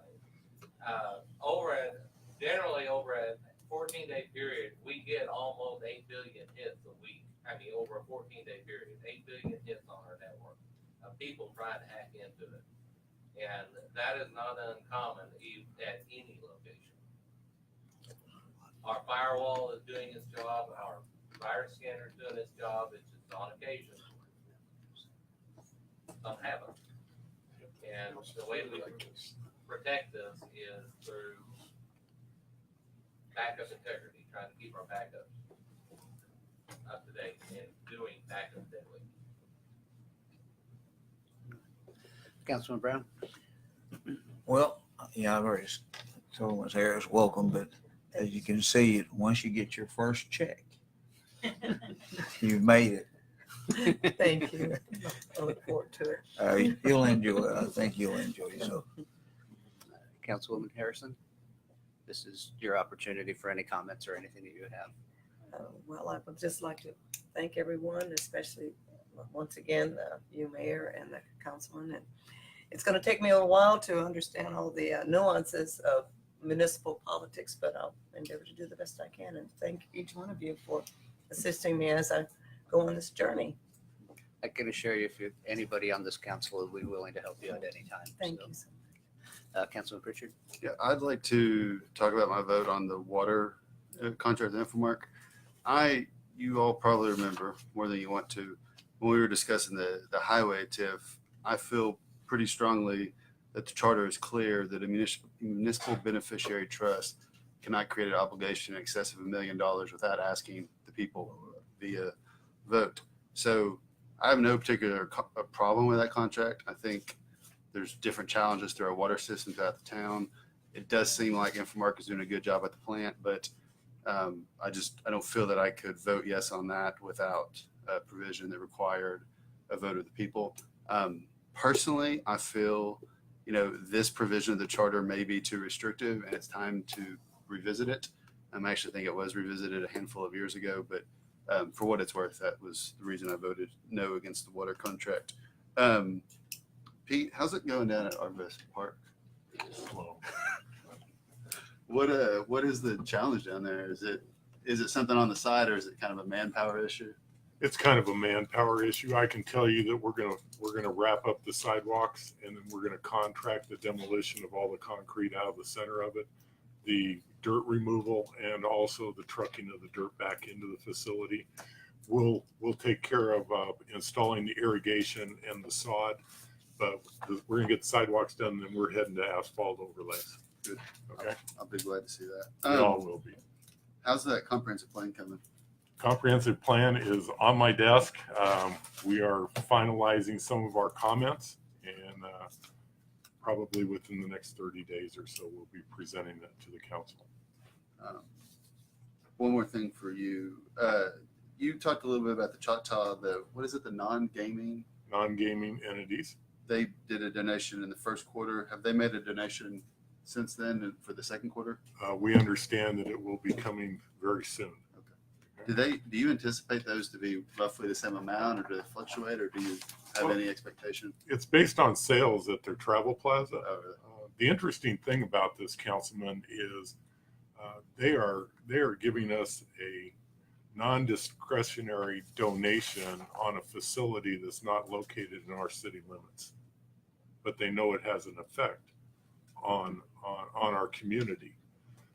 Generally over a 14-day period, we get almost 8 billion hits a week. I mean, over a 14-day period, 8 billion hits on our network of people trying to hack into it. And that is not uncommon at any location. Our firewall is doing its job. Our virus scanner is doing its job. It's just on occasion something happens. And the way we protect this is through backup integrity, trying to keep our backups up to date and doing backup daily. Councilman Brown? Well, yeah, I've already told Ms. Harris, welcome, but as you can see, once you get your first check, you've made it. Thank you. I look forward to it. You'll enjoy it. I think you'll enjoy yourself. Councilwoman Harrison, this is your opportunity for any comments or anything that you would have. Well, I would just like to thank everyone, especially once again, you, Mayor, and the councilman. And it's going to take me a while to understand all the nuances of municipal politics, but I'll endeavor to do the best I can. And thank each one of you for assisting me as I go on this journey. I can assure you, if anybody on this council will be willing to help you at any time. Thank you so much. Councilman Pritchard? Yeah, I'd like to talk about my vote on the water contract with INFRAMARK. You all probably remember more than you want to, when we were discussing the highway TIF, I feel pretty strongly that the charter is clear that a municipal beneficiary trust cannot create an obligation in excess of $1 million without asking the people via vote. So I have no particular problem with that contract. I think there's different challenges through our water system throughout the town. It does seem like INFRAMARK is doing a good job at the plant, but I don't feel that I could vote yes on that without a provision that required a vote of the people. Personally, I feel, this provision of the charter may be too restrictive and it's time to revisit it. I actually think it was revisited a handful of years ago, but for what it's worth, that was the reason I voted no against the water contract. Pete, how's it going down at Arvest Park? Slow. What is the challenge down there? Is it is it something on the side or is it kind of a manpower issue? It's kind of a manpower issue. I can tell you that we're gonna wrap up the sidewalks and then we're gonna contract the demolition of all the concrete out of the center of it, the dirt removal, and also the trucking of the dirt back into the facility. We'll take care of installing the irrigation and the sod, but we're gonna get the sidewalks done, and then we're heading to asphalt overlays. Good. Okay. I'll be glad to see that. We all will be. How's that comprehensive plan coming? Comprehensive plan is on my desk. We are finalizing some of our comments, and probably within the next 30 days or so, we'll be presenting that to the council. One more thing for you. You talked a little bit about the Choctaw, what is it, the non-gaming? Non-gaming entities. They did a donation in the first quarter. Have they made a donation since then and for the second quarter? We understand that it will be coming very soon. Do you anticipate those to be roughly the same amount, or do they fluctuate, or do you have any expectation? It's based on sales at their travel plaza. Oh, really? The interesting thing about this, Councilman, is they are giving us a non-discretionary donation on a facility that's not located in our city limits, but they know it has an effect on our community.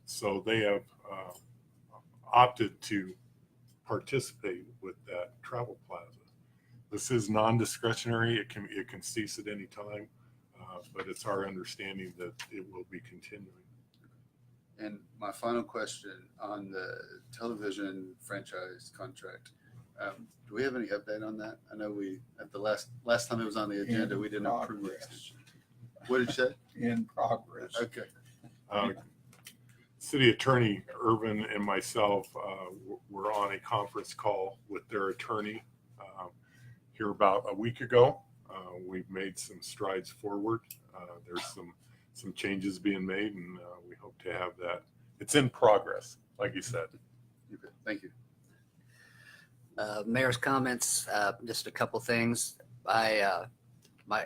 So they have opted to participate with that travel plaza. This is non-discretionary. It can cease at any time, but it's our understanding that it will be continuing. And my final question on the television franchise contract. Do we have any update on that? I know at the last time it was on the agenda, we didn't approve the extension. What did you say? In progress. Okay. City Attorney Irvin and myself were on a conference call with their attorney here about a week ago. We've made some strides forward. There's some changes being made, and we hope to have that. It's in progress, like you said. Okay. Thank you. Mayor's comments, just a couple things. I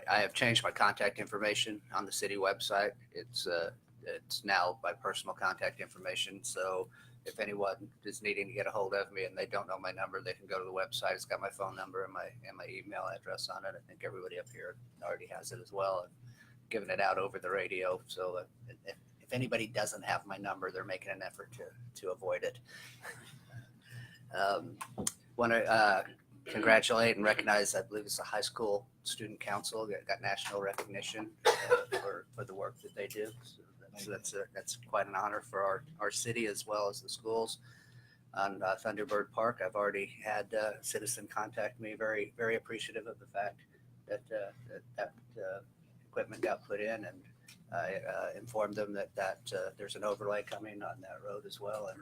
have changed my contact information on the city website. It's now my personal contact information. So if anyone is needing to get a hold of me and they don't know my number, they can go to the website. It's got my phone number and my email address on it. I think everybody up here already has it as well. I've given it out over the radio. So if anybody doesn't have my number, they're making an effort to avoid it. Want to congratulate and recognize, I believe it's a high school student council that got national recognition for the work that they do. So that's quite an honor for our city as well as the schools. On Thunderbird Park, I've already had a citizen contact me, very, very appreciative of the fact that equipment got put in, and I informed them that there's an overlay coming on that road as well. And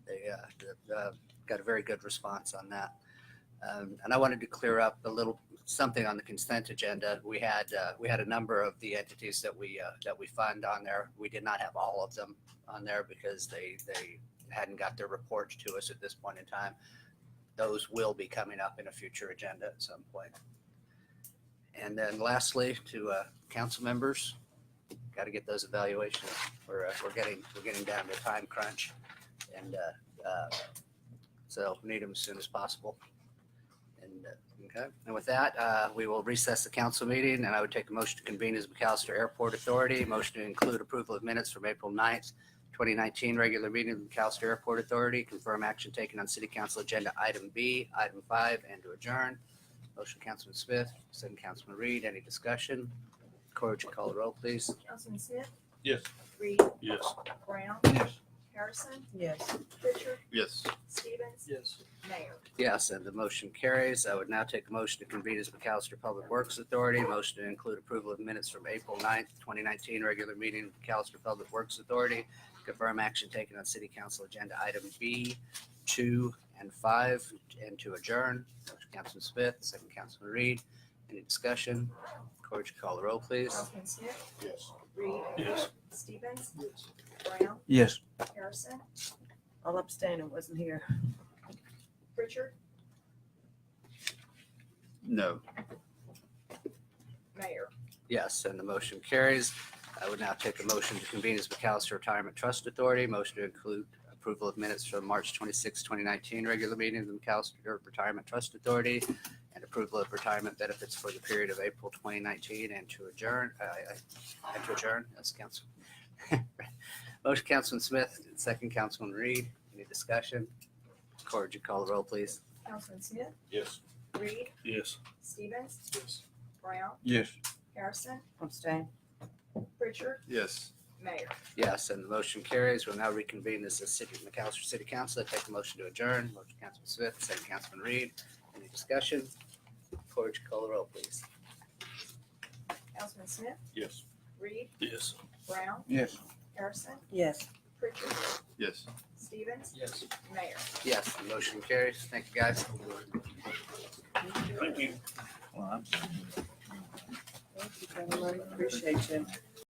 they got a very good response on that. And I wanted to clear up a little something on the consent agenda. We had a number of the entities that we fund on there. We did not have all of them on there because they hadn't got their reports to us at this point in time. Those will be coming up in a future agenda at some point. And then lastly, to council members, got to get those evaluations. We're getting down to time crunch, and so we need them as soon as possible. And okay, and with that, we will recess the council meeting, and I would take a motion to convene as McAlester Airport Authority. Motion to include approval of minutes from April 9th, 2019 regular meeting of the McAlester Airport Authority. Confirm action taken on City Council Agenda Item B, Item 5, and to adjourn. Motion, Councilman Smith, second Councilman Reed. Any discussion? Corey, would you call the roll, please? Councilman Smith, Yes. Reed, Yes. Brown, Yes. Harrison, Yes. Pritchard, Yes. Stevens, Yes. Mayor. Yes, and the motion carries. I would now take a motion to convene as McAlester Public Works Authority. Motion to include approval of minutes from April 9th, 2019 regular meeting of McAlester Public Works Authority. Confirm action taken on City Council Agenda Item B, 2, and 5, and to adjourn. Motion, Councilman Smith, second Councilman Reed. Any discussion? Corey, would you call the roll, please? Councilman Smith, Yes. Reed, Yes. Stevens, Brown, Yes. Harrison, I'll abstain. I wasn't here. Pritchard, No. Mayor. Yes, and the motion carries. I would now take a motion to convene as McAlester Retirement Trust Authority. Motion to include approval of minutes from March 26, 2019, regular meeting of the McAlester Retirement Trust Authority, and approval of retirement benefits for the period of April 2019, and to adjourn, yes, Council. Motion, Councilman Smith, second, Councilman Reed. Any discussion? Corr, would you call the roll, please? Councilman Smith, Yes. Reed, Yes. Stevens. Yes. Brown, Yes. Harrison, Abstain. Pritchard, Yes. Mayor. Yes, and the motion carries. We'll now reconvene as the McAlester City Council. I take a motion to adjourn. Motion, Councilman Smith, second, Councilman Reed. Any discussion? Corr, would you call the roll, please? Councilman Smith, Yes. Reed, Yes. Brown, Yes. Harrison, Yes. Pritchard, Yes. Stevens. Yes. Mayor. Yes, the motion carries. Thank you, guys. Thank you. Well, I'm Thank you, gentlemen. Appreciate you.